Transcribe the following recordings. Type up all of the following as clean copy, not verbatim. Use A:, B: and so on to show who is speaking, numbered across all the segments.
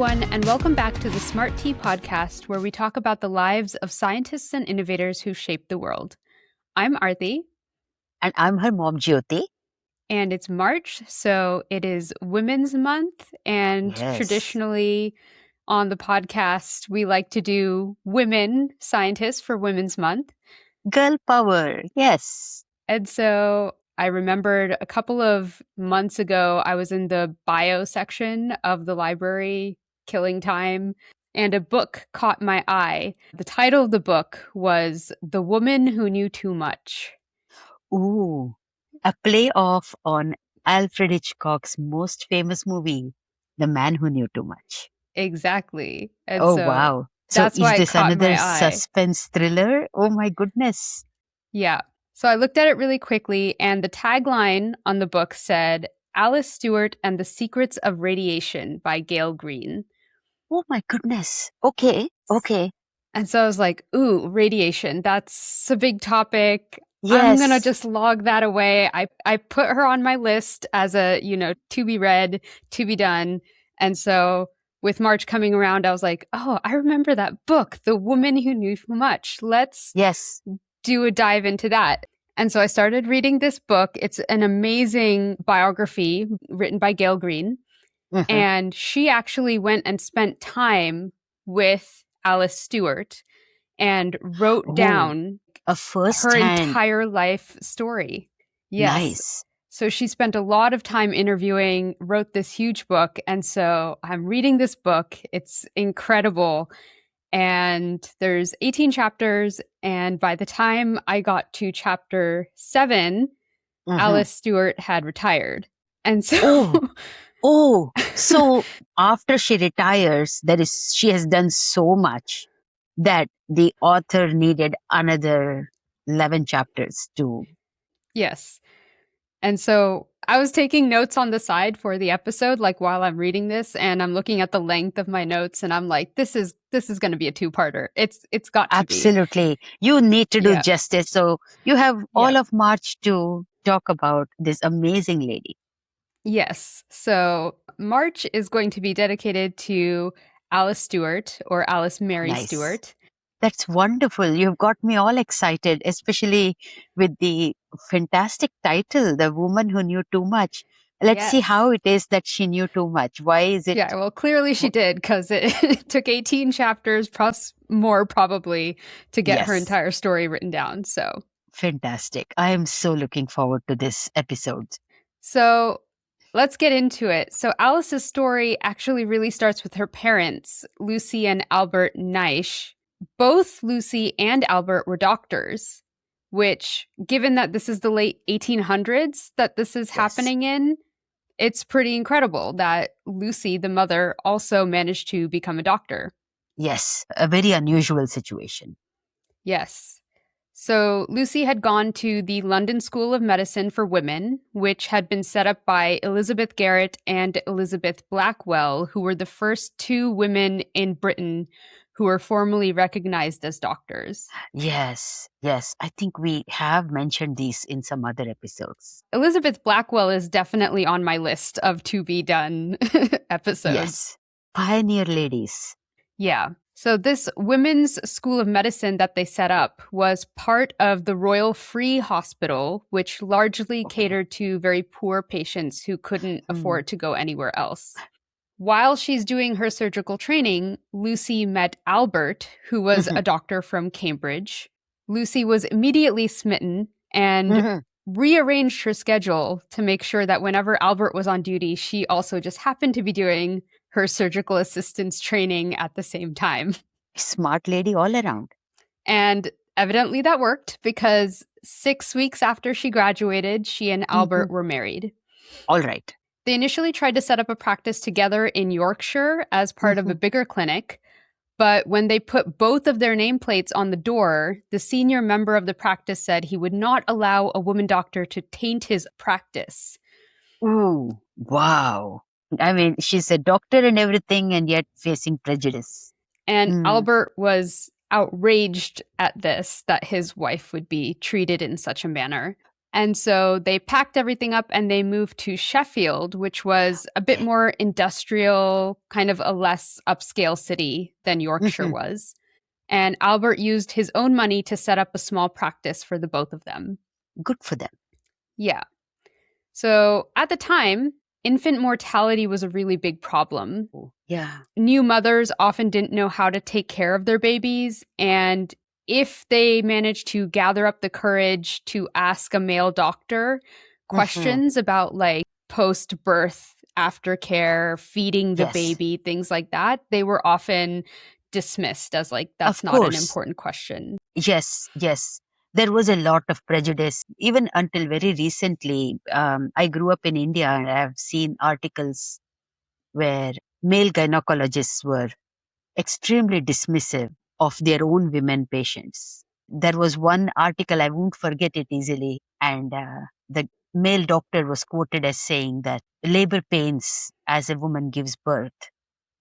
A: everyone, and welcome back to the Smart Tea podcast, where we talk about the lives of scientists and innovators who shaped the world. I'm Aarati.
B: And I'm her mom, Jyoti.
A: And it's March, so it is Women's Month. And
B: Yes.
A: traditionally on the podcast, we like to do women scientists for Women's Month.
B: Girl power, yes.
A: And so I remembered a couple of months ago, I was in the bio section of the library, killing time, and a book caught my eye. The title of the book was The Woman Who Knew Too Much.
B: Ooh, a play-off on Alfred Hitchcock's most famous movie, The Man Who Knew Too Much.
A: Exactly. And
B: Oh,
A: so
B: wow.
A: that's
B: So
A: why
B: is
A: it
B: this
A: caught
B: another
A: my eye.
B: suspense thriller? Oh, my goodness.
A: Yeah. So I looked at it really quickly, and the tagline on the book said, Alice Stewart and the Secrets of Radiation by Gail Green.
B: Oh, my goodness. Okay.
A: And so I was like, ooh, radiation, that's a big topic.
B: Yes.
A: I'm going to just log that away. I put her on my list as a, to be read, to be done. And so with March coming around, I was like, oh, I remember that book, The Woman Who Knew Too Much. Let's do a dive into that. And so I started reading this book. It's an amazing biography written by Gail Green.
B: Mm-hmm.
A: And she actually went and spent time with Alice Stewart and wrote down her entire life story. Yes.
B: Nice.
A: So she spent a lot of time interviewing, wrote this huge book. And so I'm reading this book. It's incredible. And there's 18 chapters. And by the time I got to chapter 7, Alice Stewart had retired. And so...
B: So after she retires, she has done so much that the author needed another 11 chapters to...
A: Yes. And so I was taking notes on the side for the episode, like while I'm reading this, and I'm looking at the length of my notes, and I'm like, this is going to be a two-parter. It's got to
B: Absolutely. You need to do justice. So you have all of March to talk about this amazing lady.
A: Yes. So March is going to be dedicated to Alice Stewart, or Alice Mary Stewart.
B: That's wonderful. You've got me all excited, especially with the fantastic title, The Woman Who Knew Too Much. Let's see how it is that she knew too much. Why is it?
A: Yeah, well, clearly she did, because it took 18 chapters, plus more probably, to get her entire story written down. So
B: fantastic. I am so looking forward to this episode.
A: So let's get into it. So Alice's story actually really starts with her parents, Lucy and Albert Naish. Both Lucy and Albert were doctors, which, given that this is the late 1800s that this is happening in, it's pretty incredible that Lucy, the mother, also managed to become a doctor.
B: Yes, a very unusual situation.
A: Yes. So Lucy had gone to the London School of Medicine for Women, which had been set up by Elizabeth Garrett and Elizabeth Blackwell, who were the first two women in Britain who were formally recognized as doctors.
B: Yes. I think we have mentioned these in some other episodes.
A: Elizabeth Blackwell is definitely on my list of to be done episodes.
B: Yes. Pioneer ladies.
A: Yeah. So this women's school of medicine that they set up was part of the Royal Free Hospital, which largely catered to very poor patients who couldn't afford to go anywhere else. While she's doing her surgical training, Lucy met Albert, who was a doctor from Cambridge. Lucy was immediately smitten and rearranged her schedule to make sure that whenever Albert was on duty, she also just happened to be doing her surgical assistance training at the same time.
B: Smart lady all around.
A: And evidently that worked, because 6 weeks after she graduated, she and Albert were married.
B: All right.
A: They initially tried to set up a practice together in Yorkshire as part of a bigger clinic, but when they put both of their nameplates on the door, the senior member of the practice said he would not allow a woman doctor to taint his practice.
B: Ooh, wow. I mean, she's a doctor and everything, and yet facing prejudice.
A: And Albert was outraged at this, that his wife would be treated in such a manner. And so they packed everything up and they moved to Sheffield, which was a bit
B: Okay.
A: more industrial, kind of a less upscale city than Yorkshire
B: Hmm.
A: was. And Albert used his own money to set up a small practice for the both of them.
B: Good for them.
A: Yeah. So at the time, infant mortality was a really big problem.
B: Oh, yeah.
A: New mothers often didn't know how to take care of their babies. And if they managed to gather up the courage to ask a male doctor
B: Hmm.
A: questions about like post birth aftercare, feeding the
B: Yes.
A: baby, things like that, they were often dismissed as like, that's
B: Of
A: not an
B: course.
A: important question.
B: Yes. Yes. There was a lot of prejudice, even until very recently. I grew up in India and I've seen articles where male gynecologists were extremely dismissive of their own women patients. There was one article, I won't forget it easily, and the male doctor was quoted as saying that labor pains as a woman gives birth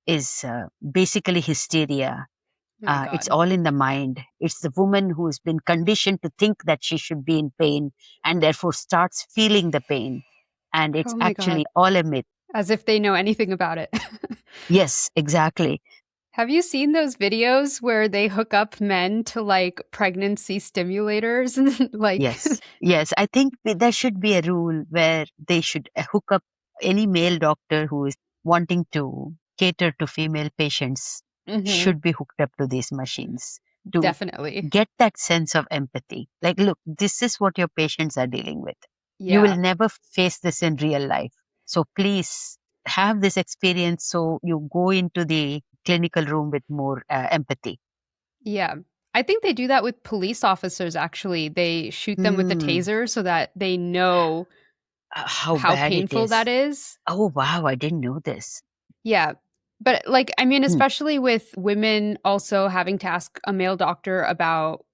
B: is basically hysteria.
A: Oh my
B: It's
A: God.
B: all in the mind. It's the woman who has been conditioned to think that she should be in pain and therefore starts feeling the pain. And it's
A: Oh my God.
B: actually all a myth.
A: As if they know anything about it.
B: Yes, exactly.
A: Have you seen those videos where they hook up men to like pregnancy stimulators and like
B: Yes, yes. I think there should be a rule where they should hook up any male doctor who is wanting to cater to female patients
A: Mhm,
B: should be hooked up to these machines to
A: definitely.
B: get that sense of empathy. Like, look, this is what your patients are dealing with. You will
A: Yeah.
B: never face this in real life. So please have this experience so you go into the clinical room with more empathy.
A: Yeah. I think they do that with police officers actually. They shoot them with a
B: Hmm.
A: taser so that they know
B: How
A: how
B: bad it
A: painful that
B: is.
A: is.
B: Oh, wow. I didn't know this.
A: Yeah. But like I mean
B: Hmm.
A: especially with women also having to ask a male doctor about,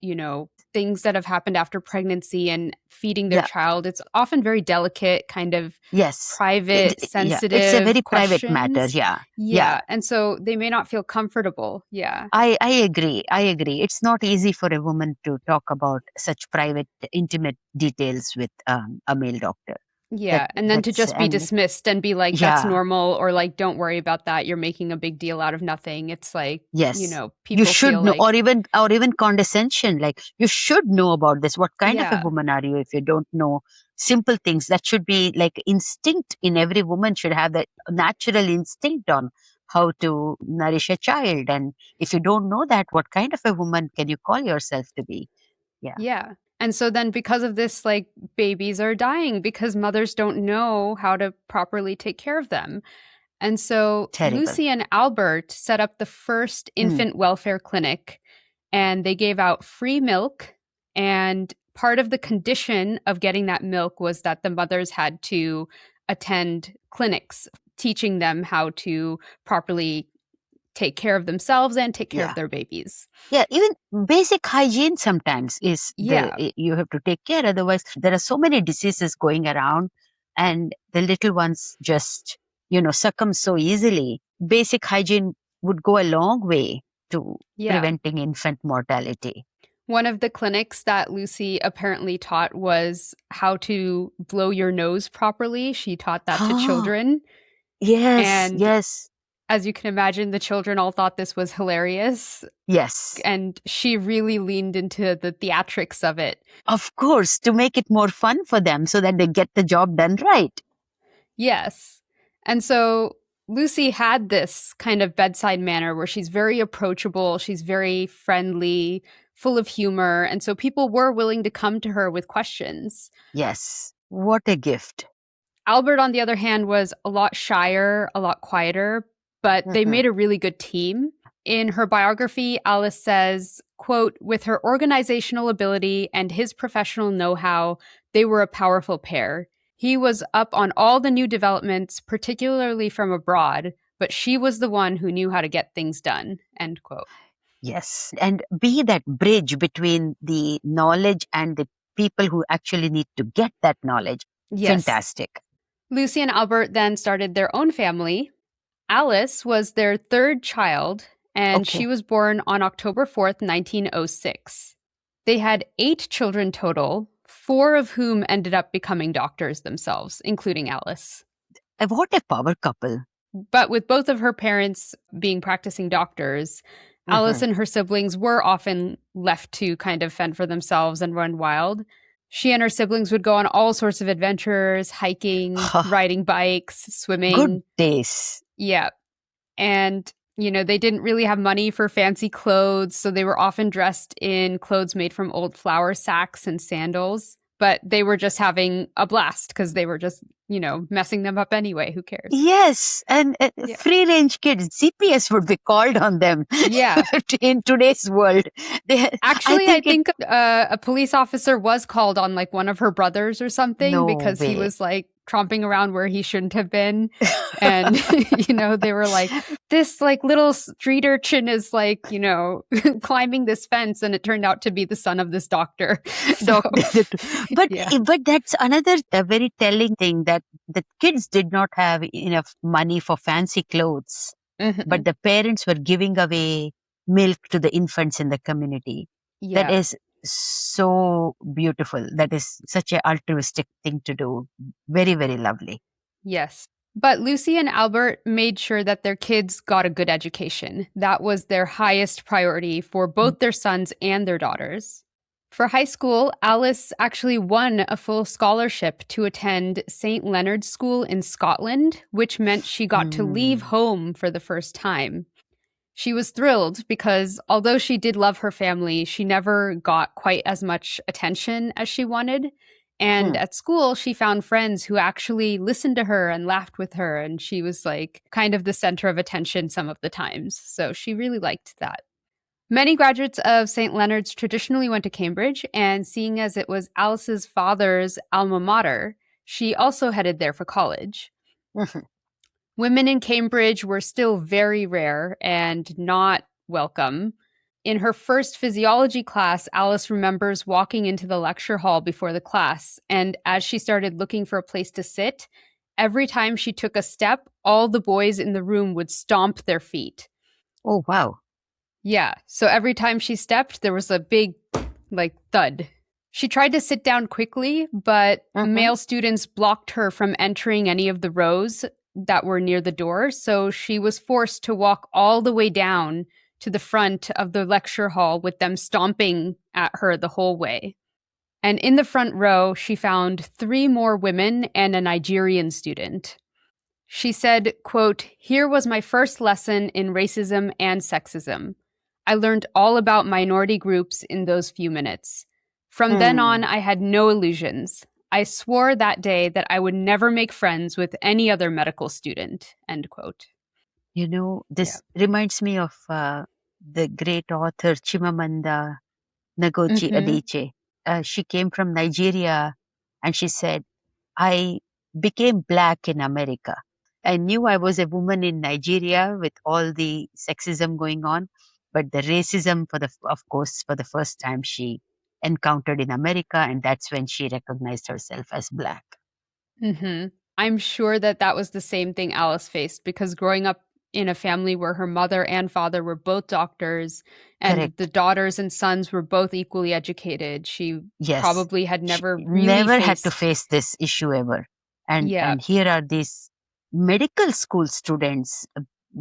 A: things that have happened after pregnancy and feeding their
B: Yeah.
A: child, it's often very delicate, kind of
B: Yes.
A: private,
B: Yeah. It's a very
A: sensitive
B: private matter.
A: questions.
B: Yeah. Yeah.
A: Yeah, and so they may not feel comfortable. Yeah.
B: I agree. I agree. It's not easy for a woman to talk about such private, intimate details with a male doctor.
A: Yeah, and then to just be
B: And
A: dismissed and be like, "That's
B: yeah.
A: normal," or like, "Don't worry about that. You're making a big deal out of nothing." It's like,
B: Yes. You
A: people
B: should
A: feel
B: know,
A: like,
B: or even condescension. Like you should know about this. What kind of a
A: yeah,
B: woman are you if you don't know simple things? That should be like instinct in every woman should have that natural instinct on how to nourish a child. And if you don't know that, what kind of a woman can you call yourself to be? Yeah,
A: yeah. And so then because of this, like, babies are dying because mothers don't know how to properly take care of them. And so
B: terrible.
A: Lucy and Albert set up the first
B: Mm,
A: infant welfare clinic and they gave out free milk. And part of the condition of getting that milk was that the mothers had to attend clinics teaching them how to properly take care of themselves and take care of
B: yeah.
A: their babies.
B: Yeah, even basic hygiene sometimes is
A: Yeah.
B: you have to take care. Otherwise, there are so many diseases going around, and the little ones just succumb so easily. Basic hygiene would go a long way to
A: Yeah.
B: preventing infant mortality.
A: One of the clinics that Lucy apparently taught was how to blow your nose properly. She taught that to
B: Ah,
A: children.
B: yes,
A: And
B: yes,
A: as you can imagine, the children all thought this was hilarious.
B: yes.
A: And she really leaned into the theatrics of it.
B: Of course, to make it more fun for them, so that they get the job done right.
A: Yes. And so Lucy had this kind of bedside manner where she's very approachable, she's very friendly, full of humor. And so people were willing to come to her with questions.
B: Yes, what a gift.
A: Albert, on the other hand, was a lot shyer, a lot quieter, but they
B: Hmm.
A: made a really good team. In her biography, Alice says, quote, with her organizational ability and his professional know-how, they were a powerful pair. He was up on all the new developments, particularly from abroad, but she was the one who knew how to get things done, end quote.
B: Yes, and be that bridge between the knowledge and the people who actually need to get that knowledge.
A: Yes.
B: Fantastic.
A: Lucy and Albert then started their own family. Alice was their third child, and she
B: Okay.
A: was born on October 4th, 1906. They had 8 children total, 4 of whom ended up becoming doctors themselves, including Alice.
B: What a power couple.
A: But with both of her parents being practicing doctors, Alice
B: Mhm.
A: and her siblings were often left to kind of fend for themselves and run wild. She and her siblings would go on all sorts of adventures, hiking, riding bikes,
B: Good
A: swimming.
B: days.
A: Yeah. And, they didn't really have money for fancy clothes, so they were often dressed in clothes made from old flour sacks and sandals. But they were just having a blast because they were just, messing them up anyway. Who cares?
B: Yes, and
A: Yeah.
B: free range kids, CPS would be called on them
A: Yeah.
B: in today's world. They, I
A: Actually, I
B: think it,
A: think a police officer was called on like one of her brothers or something
B: no
A: because he
B: way.
A: was like tromping around where he shouldn't have been. And, they were like, this like little street urchin is like, climbing this fence. And it turned out to be the son of this doctor. So,
B: Doctor, but
A: yeah.
B: but that's another very telling thing, that the kids did not have enough money for fancy clothes, but
A: Mhm.
B: the parents were giving away milk to the infants in the community. That
A: Yeah.
B: is so beautiful. That is such an altruistic thing to do. Very, very lovely.
A: Yes. But Lucy and Albert made sure that their kids got a good education. That was their highest priority for both their sons and their daughters. For high school, Alice actually won a full scholarship to attend St. Leonard's School in Scotland, which meant she got to leave
B: Mm.
A: home for the first time. She was thrilled because although she did love her family, she never got quite as much attention as she wanted. And
B: Hmm.
A: at school, she found friends who actually listened to her and laughed with her. And she was like kind of the center of attention some of the times. So she really liked that. Many graduates of St. Leonard's traditionally went to Cambridge, and seeing as it was Alice's father's alma mater, she also headed there for college.
B: Mhm.
A: Women in Cambridge were still very rare and not welcome. In her first physiology class, Alice remembers walking into the lecture hall before the class, and as she started looking for a place to sit, every time she took a step, all the boys in the room would stomp their feet.
B: Oh, wow.
A: Yeah, so every time she stepped, there was a big, like, thud. She tried to sit down quickly, but
B: Mhm.
A: male students blocked her from entering any of the rows that were near the door, so she was forced to walk all the way down to the front of the lecture hall with them stomping at her the whole way. And in the front row, she found 3 more women and a Nigerian student. She said, quote, "Here was my first lesson in racism and sexism. I learned all about minority groups in those few minutes. From then on,
B: Mm.
A: I had no illusions. I swore that day that I would never make friends with any other medical student." End quote. Yeah.
B: This reminds me of the great author Chimamanda Ngozi
A: Mm-hmm.
B: Adichie. She came from Nigeria, and she said, I became black in America. I knew I was a woman in Nigeria with all the sexism going on, but the racism, of course, for the first time she encountered in America, and that's when she recognized herself as black.
A: Mm-hmm. I'm sure that that was the same thing Alice faced because growing up in a family where her mother and father were both doctors and the
B: Correct.
A: daughters and sons were both equally educated, she
B: Yes.
A: probably had
B: She
A: never really
B: never had to
A: faced.
B: face this issue ever.
A: Yeah.
B: And here are these medical school students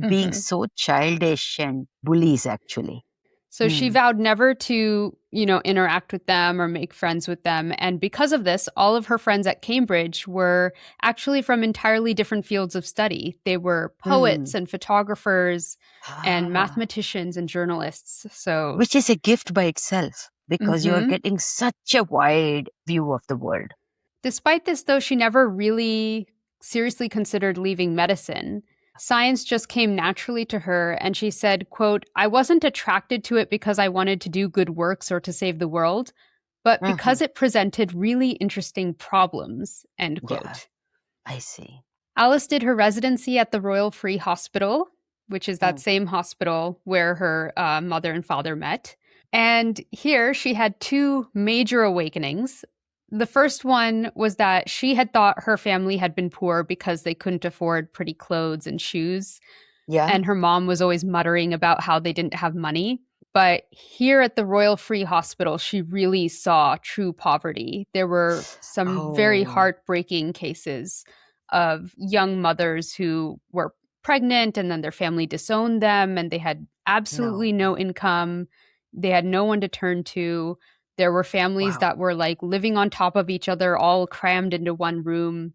B: being
A: Hmm.
B: so childish and bullies actually.
A: So she
B: Hmm.
A: vowed never to, interact with them or make friends with them. And because of this, all of her friends at Cambridge were actually from entirely different fields of study. They were
B: Hmm.
A: poets and photographers and
B: Ah,
A: mathematicians and journalists. So,
B: which is a gift by itself because you're
A: mhm.
B: getting such a wide view of the world.
A: Despite this, though, she never really seriously considered leaving medicine. Science just came naturally to her, and she said, quote, "I wasn't attracted to it because I wanted to do good works or to save the world, but
B: Hmm.
A: because it presented really interesting problems," end
B: Yeah,
A: quote.
B: I see.
A: Alice did her residency at the Royal Free Hospital, which is that
B: Hmm.
A: same hospital where her mother and father met. And here she had 2 major awakenings. The first one was that she had thought her family had been poor because they couldn't afford pretty clothes and shoes.
B: Yeah.
A: And her mom was always muttering about how they didn't have money. But here at the Royal Free Hospital, she really saw true poverty. There were some very
B: Oh,
A: heartbreaking cases of young mothers who were pregnant and then their family disowned them and they had
B: no.
A: absolutely no income. They had no one to turn to. There were families
B: Wow.
A: that were like living on top of each other, all crammed into one room,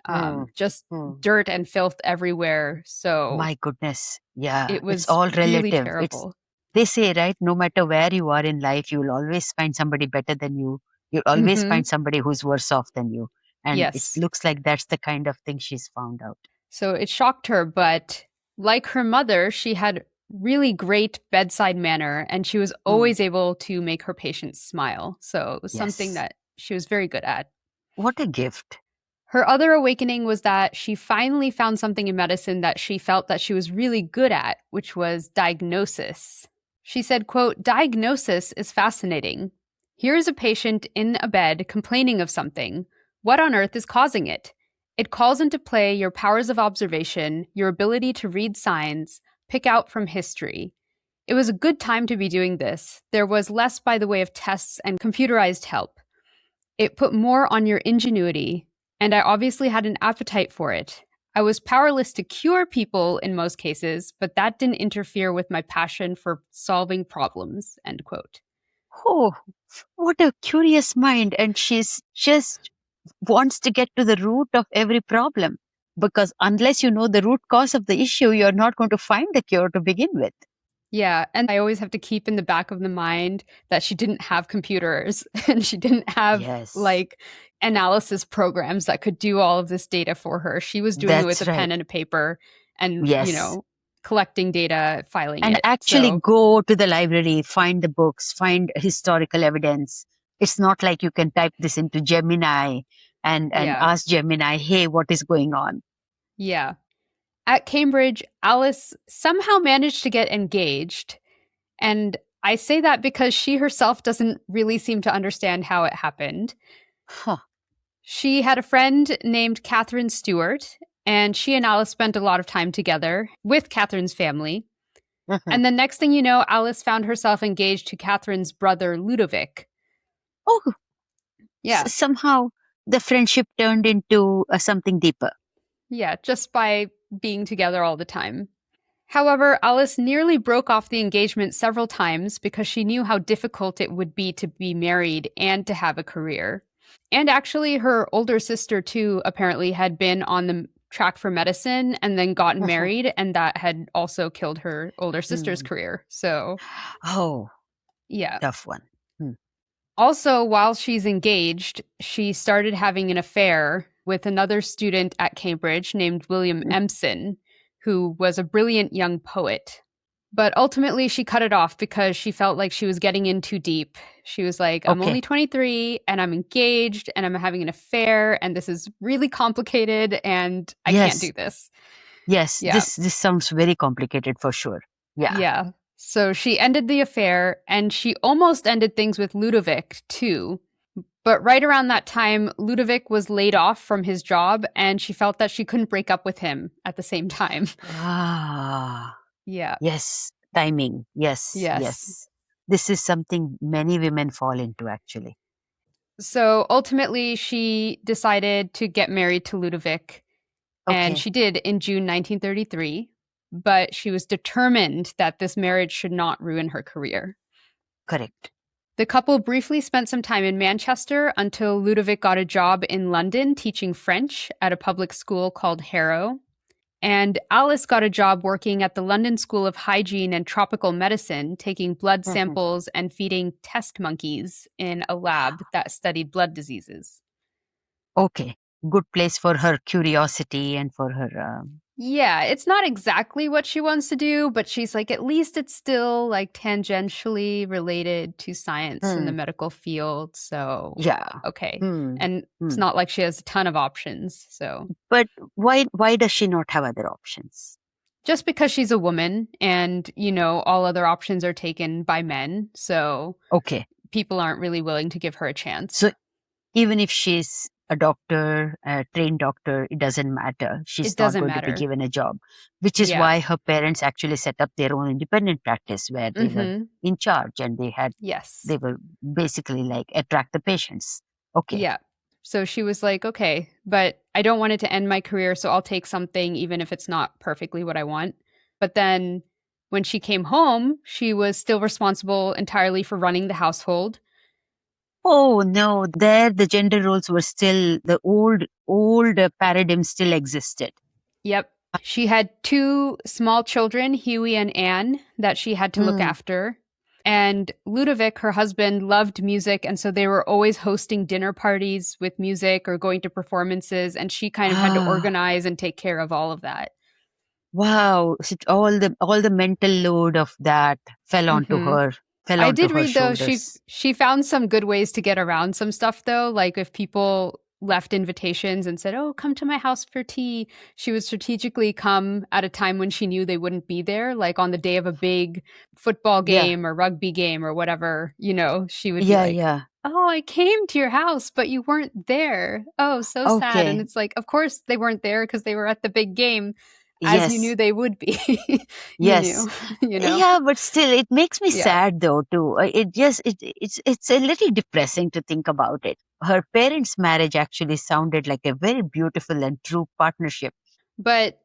B: Hmm.
A: just
B: Hmm.
A: dirt and filth everywhere. So
B: My goodness. Yeah,
A: it
B: it's
A: was
B: all
A: really
B: relative. It's
A: terrible.
B: they say, right, no matter where you are in life, you'll always find somebody better than you. You'll always
A: Hmm.
B: find somebody who's worse off than you. And it
A: Yes.
B: looks like that's the kind of thing she's found out.
A: So it shocked her, but like her mother, she had really great bedside manner and she was
B: Hmm.
A: always able to make her patients smile. So it was something
B: Yes.
A: that she was very good at.
B: What a gift.
A: Her other awakening was that she finally found something in medicine that she felt that she was really good at, which was diagnosis. She said, quote, "Diagnosis is fascinating. Here is a patient in a bed complaining of something. What on earth is causing it? It calls into play your powers of observation, your ability to read signs, pick out from history. It was a good time to be doing this. There was less by the way of tests and computerized help. It put more on your ingenuity, and I obviously had an appetite for it. I was powerless to cure people in most cases, but that didn't interfere with my passion for solving problems." End quote.
B: Oh, what a curious mind. And she's just wants to get to the root of every problem. Because unless you know the root cause of the issue, you're not going to find the cure to begin with.
A: Yeah, and I always have to keep in the back of the mind that she didn't have computers and she didn't have
B: Yes,
A: like analysis programs that could do all of this data for her. She was doing it with
B: that's
A: a
B: right.
A: pen and a paper and,
B: Yes.
A: collecting data, filing
B: And
A: it.
B: actually
A: So,
B: go to the library, find the books, find historical evidence. It's not like you can type this into Gemini and
A: yeah.
B: ask Gemini, hey, what is going on?
A: Yeah. At Cambridge, Alice somehow managed to get engaged. And I say that because she herself doesn't really seem to understand how it happened.
B: Huh.
A: She had a friend named Catherine Stewart, and she and Alice spent a lot of time together with Catherine's family.
B: Mhm.
A: And the next thing you know, Alice found herself engaged to Catherine's brother, Ludovic.
B: Oh,
A: Yeah,
B: somehow the friendship turned into something deeper.
A: yeah, just by being together all the time. However, Alice nearly broke off the engagement several times because she knew how difficult it would be to be married and to have a career. And actually, her older sister, too, apparently had been on the track for medicine and then gotten married, and that had also killed her older sister's
B: Hmm.
A: career. So,
B: Oh,
A: yeah.
B: tough one. Hmm.
A: Also, while she's engaged, she started having an affair with another student at Cambridge named William
B: Mm.
A: Empson, who was a brilliant young poet. But ultimately, she cut it off because she felt like she was getting in too deep. She was like, I'm only
B: Okay.
A: 23 and I'm engaged and I'm having an affair and this is really complicated and I can't
B: Yes.
A: do this.
B: Yes.
A: Yeah.
B: This sounds very complicated for sure. Yeah.
A: Yeah. So she ended the affair and she almost ended things with Ludovic too. But right around that time, Ludovic was laid off from his job and she felt that she couldn't break up with him at the same time.
B: Ah.
A: Yeah.
B: Yes. Timing. Yes.
A: Yes.
B: Yes. This is something many women fall into actually.
A: So ultimately, she decided to get married to Ludovic, and
B: Okay.
A: she did in June 1933. But she was determined that this marriage should not ruin her career.
B: Correct.
A: The couple briefly spent some time in Manchester until Ludovic got a job in London teaching French at a public school called Harrow. And Alice got a job working at the London School of Hygiene and Tropical Medicine, taking blood
B: Mhm.
A: samples and feeding test monkeys in a lab that studied blood diseases.
B: Okay. Good place for her curiosity and for her.
A: Yeah, it's not exactly what she wants to do, but she's like, at least it's still like tangentially related to science in the
B: Hmm.
A: medical field. So,
B: Yeah.
A: okay.
B: Hmm.
A: And it's
B: Hmm.
A: not like she has a ton of options. So,
B: But why does she not have other options?
A: just because she's a woman and, all other options are taken by men. So,
B: Okay.
A: people aren't really willing to give her a
B: So
A: chance.
B: even if she's a doctor, a trained doctor, it doesn't matter.
A: It
B: She's not
A: doesn't
B: going to be
A: matter.
B: given a job, which is
A: Yeah.
B: why her parents actually set up their own independent practice where they were
A: Mhm.
B: in charge and
A: Yes.
B: they were basically like attract the patients. Okay.
A: Yeah. So she was like, "Okay, but I don't want it to end my career, so I'll take something even if it's not perfectly what I want." But then when she came home, she was still responsible entirely for running the household.
B: Oh no, there the gender roles were still the old paradigm still existed.
A: Yep. She had two small children, Huey and Anne, that she had to look
B: Hmm.
A: after. And Ludovic, her husband, loved music. And so they were always hosting dinner parties with music or going to performances. And she kind of had to
B: Ah,
A: organize and take care of all of that.
B: wow. All the mental load of that
A: Hmm.
B: fell
A: I
B: onto
A: did
B: her
A: read though
B: shoulders.
A: she found some good ways to get around some stuff though. Like if people left invitations and said, "Oh, come to my house for tea," she would strategically come at a time when she knew they wouldn't be there, like on the day of a big football
B: Yeah.
A: game or rugby game or whatever. She would be
B: Yeah,
A: like,
B: yeah.
A: "Oh, I came to your house, but you weren't there. Oh, so sad." And
B: Okay.
A: it's like, of course they weren't there because they were at the big game, as you
B: Yes.
A: knew they would be. You
B: Yes.
A: knew, you know.
B: Yeah, but still it makes me
A: Yeah.
B: sad though too. It's a little depressing to think about it. Her parents' marriage actually sounded like a very beautiful and true partnership.
A: But,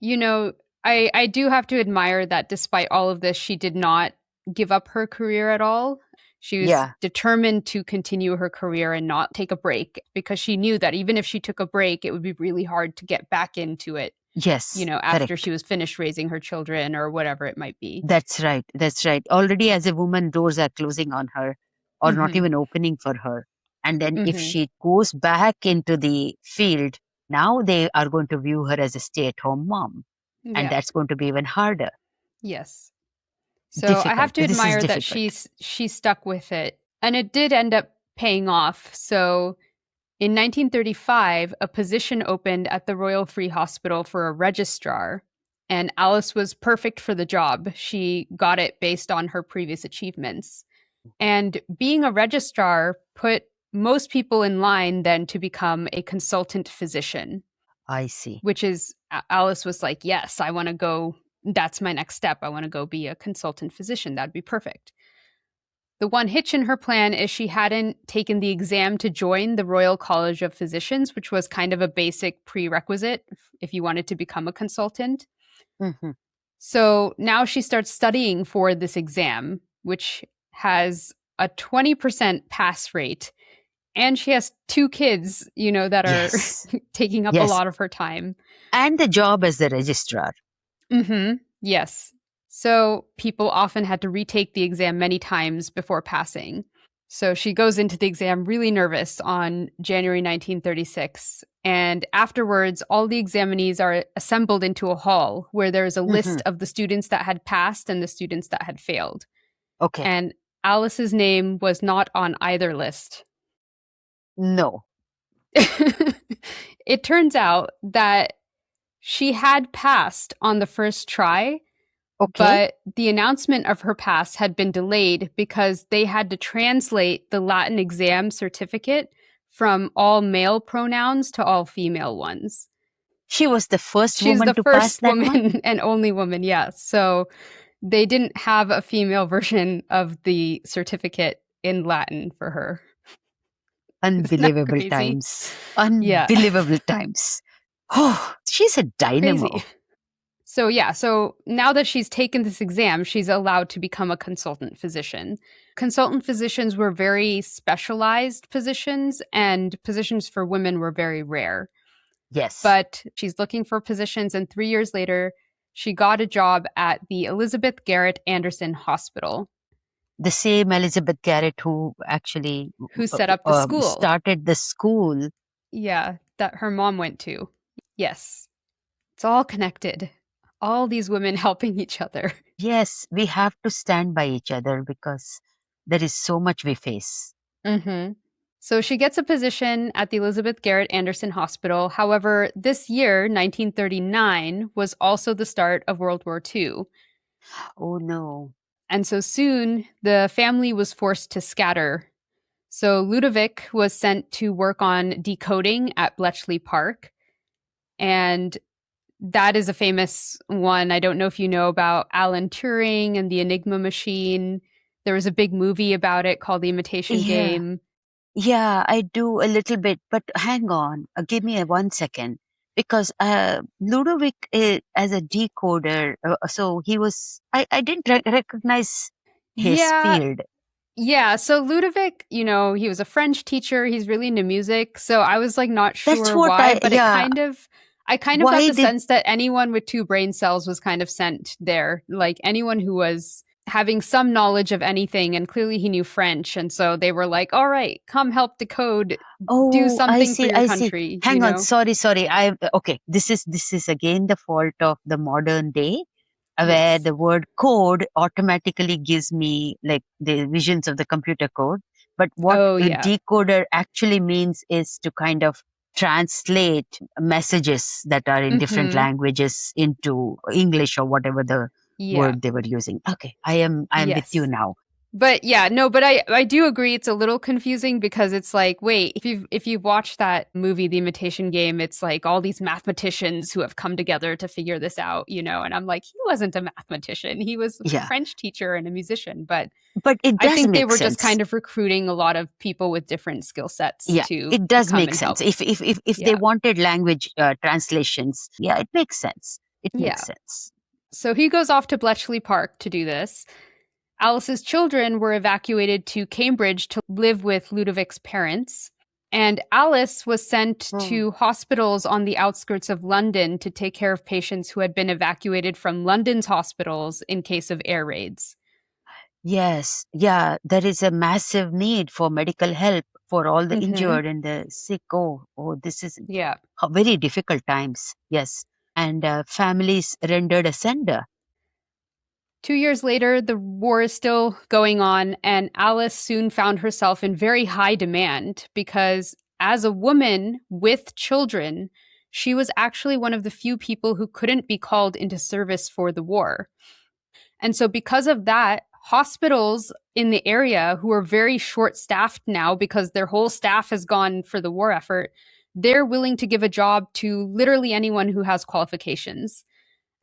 A: you know, I do have to admire that despite all of this, she did not give up her career at all. She was
B: Yeah.
A: determined to continue her career and not take a break because she knew that even if she took a break, it would be really hard to get back into it,
B: Yes,
A: after
B: correct.
A: she was finished raising her children or whatever it might be.
B: That's right. That's right. Already as a woman, doors are closing on her or not
A: Mhm.
B: even opening for her. And then if
A: Mhm.
B: she goes back into the field, now they are going to view her as a stay-at-home mom. And
A: Yeah.
B: that's going to be even harder.
A: Yes. So I
B: Difficult.
A: have to
B: This is
A: admire that
B: difficult.
A: she stuck with it. And it did end up paying off. So in 1935, a position opened at the Royal Free Hospital for a registrar, and Alice was perfect for the job. She got it based on her previous achievements. And being a registrar put most people in line then to become a consultant physician,
B: I see.
A: which is Alice was like, "Yes, I want to go. That's my next step. I want to go be a consultant physician. That'd be perfect." The one hitch in her plan is she hadn't taken the exam to join the Royal College of Physicians, which was kind of a basic prerequisite if you wanted to become a consultant.
B: Hmm.
A: So now she starts studying for this exam, which has a 20% pass rate. And she has two kids, that are
B: Yes.
A: taking up a
B: Yes.
A: lot of her time.
B: And the job as the registrar.
A: Mm-hmm. Yes. So people often had to retake the exam many times before passing. So she goes into the exam really nervous on January 1936. And afterwards, all the examinees are assembled into a hall where there's a
B: Hmm.
A: list of the students that had passed and the students that had failed.
B: Okay.
A: And Alice's name was not on either list.
B: No.
A: It turns out that she had passed on the first try,
B: Okay.
A: but the announcement of her pass had been delayed because they had to translate the Latin exam certificate from all male pronouns to all female ones.
B: She was the first
A: She's
B: woman
A: the
B: to pass
A: first
B: that one.
A: woman and only woman, yes. So they didn't have a female version of the certificate in Latin for her. Isn't that
B: Unbelievable
A: crazy?
B: times.
A: Yeah,
B: Unbelievable times. Oh, she's a
A: crazy.
B: dynamo.
A: So yeah, so now that she's taken this exam, she's allowed to become a consultant physician. Consultant physicians were very specialized positions and positions for women were very rare.
B: Yes.
A: But she's looking for positions and 3 years later, she got a job at the Elizabeth Garrett Anderson Hospital,
B: The same Elizabeth Garrett who actually
A: who set up the school.
B: started the school.
A: Yeah, that her mom went to. Yes. It's all connected. All these women helping each other.
B: Yes, we have to stand by each other because there is so much we face.
A: Mm-hmm. So she gets a position at the Elizabeth Garrett Anderson Hospital. However, this year, 1939, was also the start of World War II.
B: Oh no.
A: And so soon the family was forced to scatter. So Ludovic was sent to work on decoding at Bletchley Park. And that is a famous one. I don't know if you know about Alan Turing and the Enigma machine. There was a big movie about it called The Imitation
B: Yeah.
A: Game.
B: Yeah, I do a little bit, but hang on, give me a 1 second. Because Ludovic, as a decoder, so he was, I didn't recognize his
A: Yeah,
B: field.
A: yeah. So Ludovic, he was a French teacher. He's really into music. So I was like not
B: That's
A: sure
B: what
A: why, but
B: yeah,
A: I kind of got
B: why
A: the
B: did,
A: sense that anyone with two brain cells was kind of sent there. Like anyone who was having some knowledge of anything, and clearly he knew French. And so they were like, all right, come help decode, do
B: oh,
A: something for your
B: I see.
A: country,
B: Hang on, sorry. Okay, this is again the fault of the modern day, where
A: Yes.
B: the word code automatically gives me like the visions of the computer code. But what
A: Oh,
B: a
A: yeah.
B: decoder actually means is to kind of translate messages that are in different
A: Mm-hmm.
B: languages into English or whatever the
A: Yeah.
B: word they were using. Okay, I am with you
A: Yes.
B: now.
A: But yeah, no, but I do agree it's a little confusing because it's like, wait, if you've watched that movie, The Imitation Game, it's like all these mathematicians who have come together to figure this out, and I'm like, he wasn't a mathematician. He was a
B: Yeah,
A: French teacher and a musician, but
B: but it
A: I
B: does
A: think they
B: make
A: were just
B: sense.
A: kind of recruiting a lot of people with different skill sets
B: Yeah,
A: to
B: it
A: to
B: does
A: come
B: make
A: and
B: sense.
A: help.
B: If they
A: Yeah.
B: wanted language translations, yeah, it makes sense. It
A: Yeah.
B: makes sense.
A: So he goes off to Bletchley Park to do this. Alice's children were evacuated to Cambridge to live with Ludovic's parents. And Alice was sent
B: Oh.
A: to hospitals on the outskirts of London to take care of patients who had been evacuated from London's hospitals in case of air raids.
B: Yes, yeah, there is a massive need for medical help for all the
A: Mm-hmm.
B: injured and the sick. Oh, this is
A: Yeah.
B: very difficult times. Yes, and families rendered a sender.
A: 2 years later, the war is still going on, and Alice soon found herself in very high demand because, as a woman with children, she was actually one of the few people who couldn't be called into service for the war. And so, because of that, hospitals in the area who are very short staffed now because their whole staff has gone for the war effort, they're willing to give a job to literally anyone who has qualifications.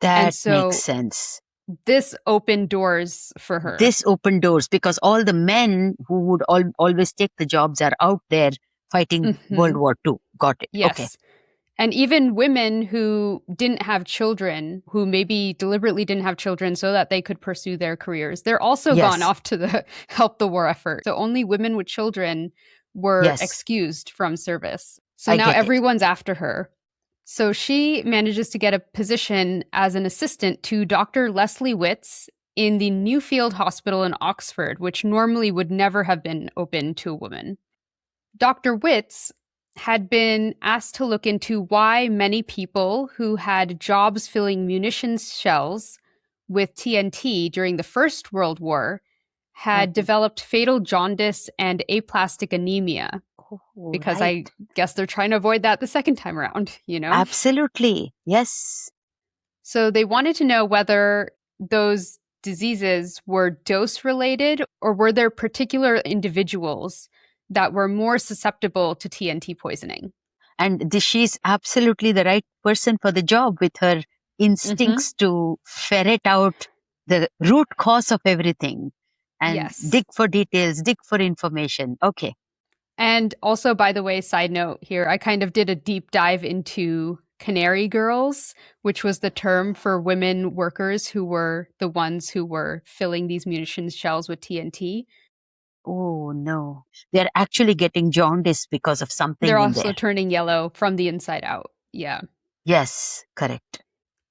A: And
B: That makes
A: so,
B: sense.
A: this opened doors for her.
B: This opened doors because all the men who would always take the jobs are out there fighting
A: Hmm.
B: World War II. Got it. Okay.
A: Yes. And even women who didn't have children, who maybe deliberately didn't have children so that they could pursue their careers, they're also gone
B: Yes.
A: off to the help the war effort. So only women with children were
B: Yes.
A: excused from service. So
B: I
A: now
B: get it.
A: everyone's after her. So she manages to get a position as an assistant to Dr. Leslie Witz in the Newfield Hospital in Oxford, which normally would never have been open to a woman. Dr. Witz had been asked to look into why many people who had jobs filling munitions shells with TNT during the First World War had
B: Mhm.
A: developed fatal jaundice and aplastic anemia,
B: Oh,
A: because
B: right.
A: I guess they're trying to avoid that the second time around.
B: Absolutely. Yes.
A: So they wanted to know whether those diseases were dose related or were there particular individuals that were more susceptible to TNT poisoning.
B: And she's absolutely the right person for the job with her
A: Hmm.
B: instincts to ferret out the root cause of everything and
A: Yes.
B: dig for details, dig for information. Okay.
A: And also, by the way, side note here, I kind of did a deep dive into canary girls, which was the term for women workers who were the ones who were filling these munitions shells with TNT.
B: Oh, no. They're actually getting jaundice because of
A: They're
B: something in
A: also
B: there.
A: turning yellow from the inside out. Yeah.
B: Yes, correct.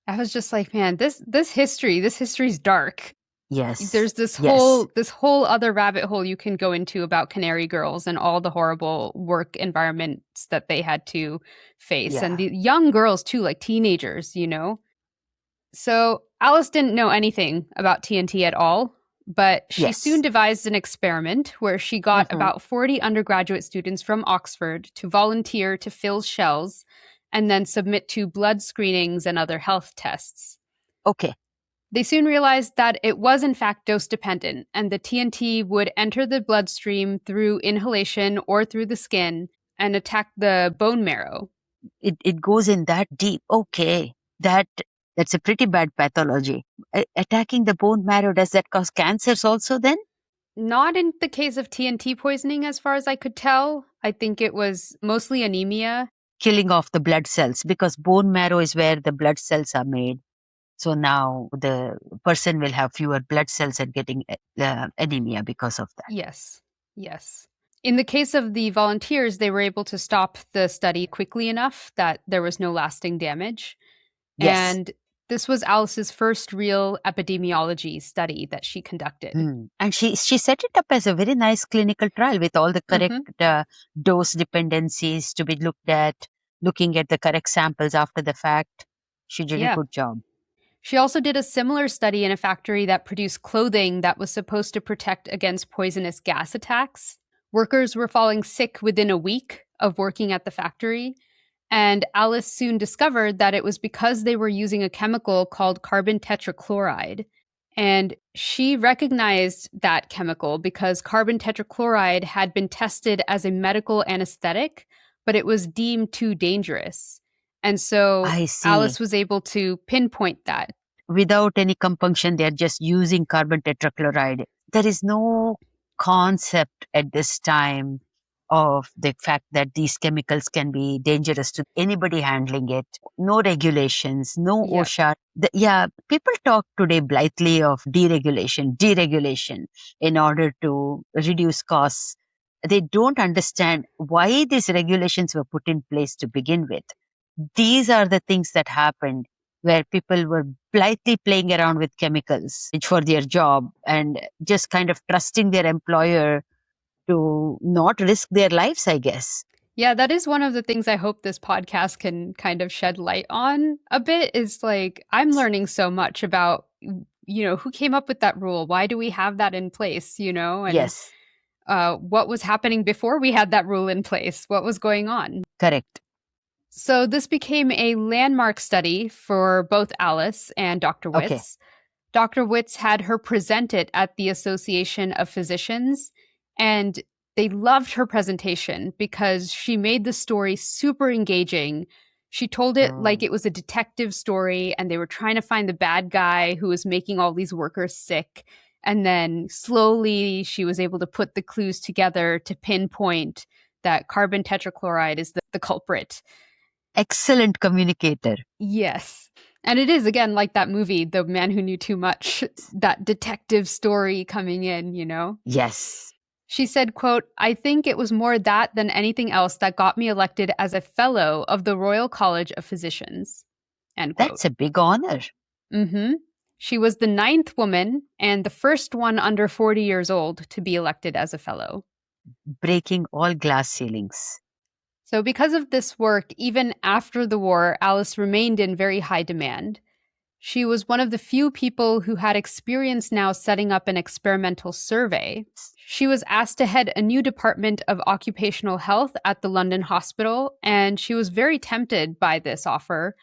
A: I was just like, man, this history's dark.
B: Yes,
A: There's this
B: yes,
A: whole other rabbit hole you can go into about canary girls and all the horrible work environments that they had to face, and
B: yeah,
A: the young girls too, like teenagers. So Alice didn't know anything about TNT at all, but she soon
B: yes.
A: devised an experiment where she got
B: Hmm.
A: about 40 undergraduate students from Oxford to volunteer to fill shells and then submit to blood screenings and other health tests.
B: Okay.
A: They soon realized that it was in fact dose dependent, and the TNT would enter the bloodstream through inhalation or through the skin and attack the bone marrow.
B: It goes in that deep. Okay. That's a pretty bad pathology. Attacking the bone marrow, does that cause cancers also then?
A: Not in the case of TNT poisoning, as far as I could tell. I think it was mostly anemia.
B: Killing off the blood cells, because bone marrow is where the blood cells are made. So now the person will have fewer blood cells and getting anemia because of that.
A: Yes, yes. In the case of the volunteers, they were able to stop the study quickly enough that there was no lasting damage.
B: Yes.
A: And this was Alice's first real epidemiology study that she conducted.
B: And she set it up as a very nice clinical trial with all the correct
A: Hmm.
B: dose dependencies to be looked at, looking at the correct samples after the fact. She did a
A: Yeah.
B: good job.
A: She also did a similar study in a factory that produced clothing that was supposed to protect against poisonous gas attacks. Workers were falling sick within a week of working at the factory, and Alice soon discovered that it was because they were using a chemical called carbon tetrachloride. And she recognized that chemical because carbon tetrachloride had been tested as a medical anesthetic, but it was deemed too dangerous. And so
B: I see.
A: Alice was able to pinpoint that.
B: Without any compunction, they are just using carbon tetrachloride. There is no concept at this time of the fact that these chemicals can be dangerous to anybody handling it. No regulations, no
A: Yeah.
B: OSHA. Yeah, people talk today blithely of deregulation in order to reduce costs. They don't understand why these regulations were put in place to begin with. These are the things that happened where people were blithely playing around with chemicals for their job and just kind of trusting their employer to not risk their lives, I guess.
A: Yeah, that is one of the things I hope this podcast can kind of shed light on a bit is like I'm learning so much about who came up with that rule? Why do we have that in place, and
B: Yes,
A: what was happening before we had that rule in place? What was going on?
B: correct.
A: So this became a landmark study for both Alice and Dr.
B: Okay.
A: Witz. Dr. Witz had her present it at the Association of Physicians, and they loved her presentation because she made the story super engaging. She told it like
B: Oh,
A: it was a detective story, and they were trying to find the bad guy who was making all these workers sick. And then slowly she was able to put the clues together to pinpoint that carbon tetrachloride is the culprit.
B: excellent communicator.
A: Yes. And it is, again, like that movie, The Man Who Knew Too Much, that detective story coming in.
B: Yes,
A: She said, quote, I think it was more that than anything else that got me elected as a fellow of the Royal College of Physicians, end quote.
B: that's a big honor.
A: Mm-hmm. She was the ninth woman and the first one under 40 years old to be elected as a fellow.
B: Breaking all glass ceilings.
A: So, because of this work, even after the war, Alice remained in very high demand. She was one of the few people who had experience now setting up an experimental survey. She was asked to head a new department of occupational health at the London hospital, and she was very tempted by this offer.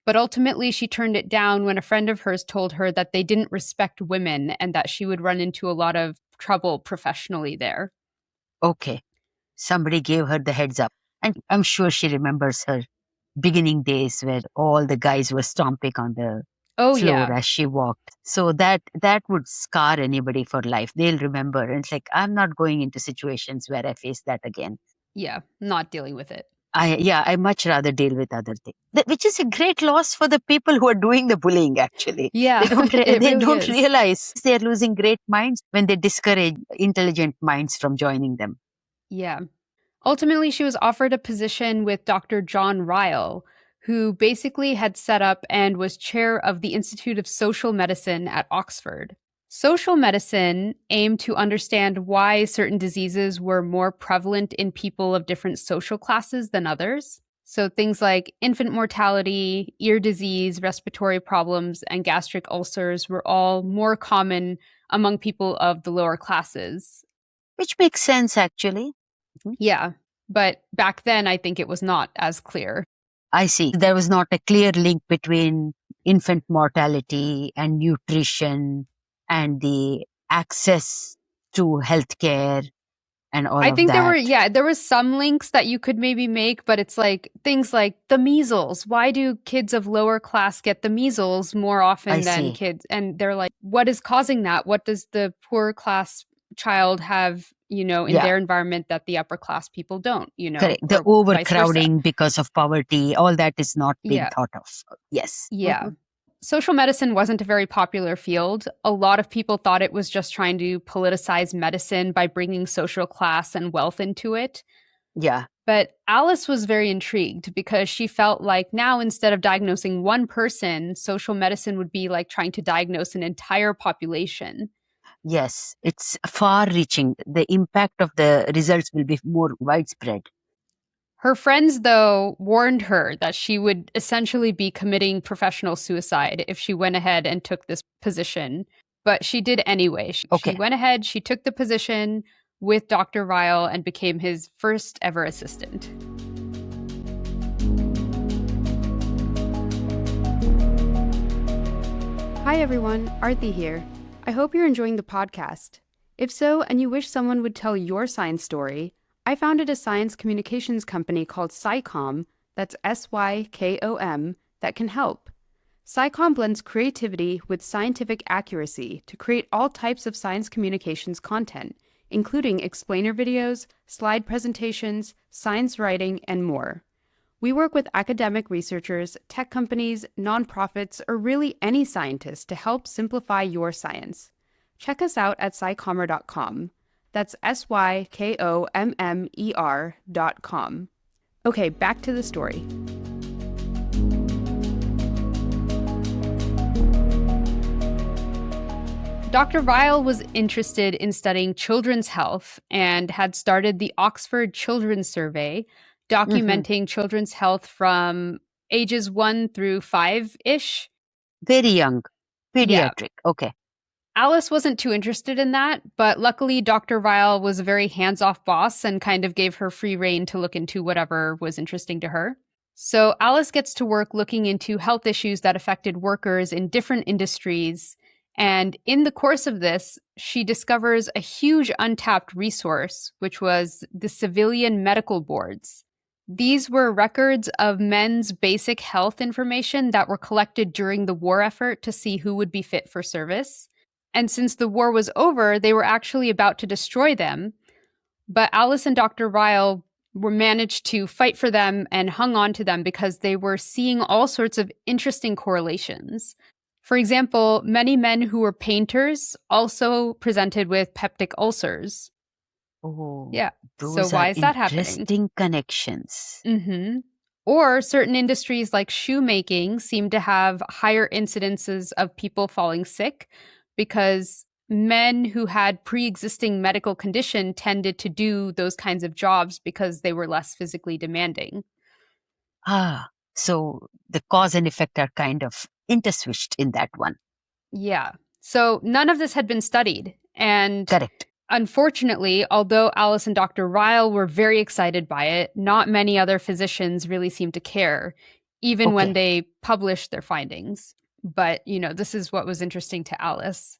A: But ultimately, she turned it down when a friend of hers told her that they didn't respect women and that she would run into a lot of trouble professionally there.
B: Okay, somebody gave her the heads up. And I'm sure she remembers her beginning days where all the guys were stomping on the
A: Oh,
B: floor
A: yeah.
B: as she walked. So that would scar anybody for life. They'll remember. And it's like, I'm not going into situations where I face that again.
A: Yeah. Not dealing with it.
B: I much rather deal with other things. Which is a great loss for the people who are doing the bullying, actually.
A: Yeah, it
B: They
A: really
B: don't
A: is.
B: realize they're losing great minds when they discourage intelligent minds from joining them.
A: Yeah. Ultimately, she was offered a position with Dr. John Ryle, who basically had set up and was chair of the Institute of Social Medicine at Oxford. Social medicine aimed to understand why certain diseases were more prevalent in people of different social classes than others. So things like infant mortality, ear disease, respiratory problems, and gastric ulcers were all more common among people of the lower classes.
B: Which makes sense, actually. Mhm.
A: Yeah, but back then I think it was not as clear.
B: I see. There was not a clear link between infant mortality and nutrition and the access to healthcare and all
A: I
B: of
A: think
B: that.
A: there was some links that you could maybe make, but it's like things like the measles. Why do kids of lower class get the measles more
B: I
A: often than
B: see.
A: kids? And they're like, what is causing that? What does the poor class child have, in
B: Yeah,
A: their environment that the upper class people don't,
B: correct. The
A: or vice versa?
B: overcrowding because of poverty, all that is not being
A: Yeah.
B: thought of. Yes.
A: Yeah. Social medicine wasn't a very popular field. A lot of people thought it was just trying to politicize medicine by bringing social class and wealth into it.
B: Yeah.
A: But Alice was very intrigued because she felt like now, instead of diagnosing one person, social medicine would be like trying to diagnose an entire population.
B: Yes. It's far reaching. The impact of the results will be more widespread.
A: Her friends, though, warned her that she would essentially be committing professional suicide if she went ahead and took this position. But she did anyway. She
B: Okay.
A: went ahead, she took the position with Dr. Ryle and became his first ever assistant. Hi everyone, Aarati here. I hope you're enjoying the podcast. If so, and you wish someone would tell your science story, I founded a science communications company called SciComm, that's SYKOM, that can help. SciComm blends creativity with scientific accuracy to create all types of science communications content, including explainer videos, slide presentations, science writing, and more. We work with academic researchers, tech companies, nonprofits, or really any scientist to help simplify your science. Check us out at scicommer.com. That's SYKOMMER.com. Okay, back to the story. Dr. Ryle was interested in studying children's health and had started the Oxford Children's Survey,
B: Hmm.
A: documenting children's health from ages 1 through 5-ish.
B: Very young.
A: Yeah.
B: Pediatric. Okay.
A: Alice wasn't too interested in that, but luckily Dr. Ryle was a very hands-off boss and kind of gave her free rein to look into whatever was interesting to her. So Alice gets to work looking into health issues that affected workers in different industries. And in the course of this, she discovers a huge untapped resource, which was the civilian medical boards. These were records of men's basic health information that were collected during the war effort to see who would be fit for service. And since the war was over, they were actually about to destroy them. But Alice and Dr. Ryle were managed to fight for them and hung on to them because they were seeing all sorts of interesting correlations. For example, many men who were painters also presented with peptic ulcers.
B: Oh,
A: Yeah. So
B: those
A: why
B: are
A: is that happening?
B: interesting connections.
A: Mm-hmm. Or certain industries like shoemaking seem to have higher incidences of people falling sick because men who had pre-existing medical condition tended to do those kinds of jobs because they were less physically demanding.
B: Ah, so the cause and effect are kind of interswitched in that one.
A: Yeah. So none of this had been studied. And
B: Correct.
A: unfortunately, although Alice and Dr. Ryle were very excited by it, not many other physicians really seemed to care, even when
B: Okay.
A: they published their findings. But, this is what was interesting to Alice.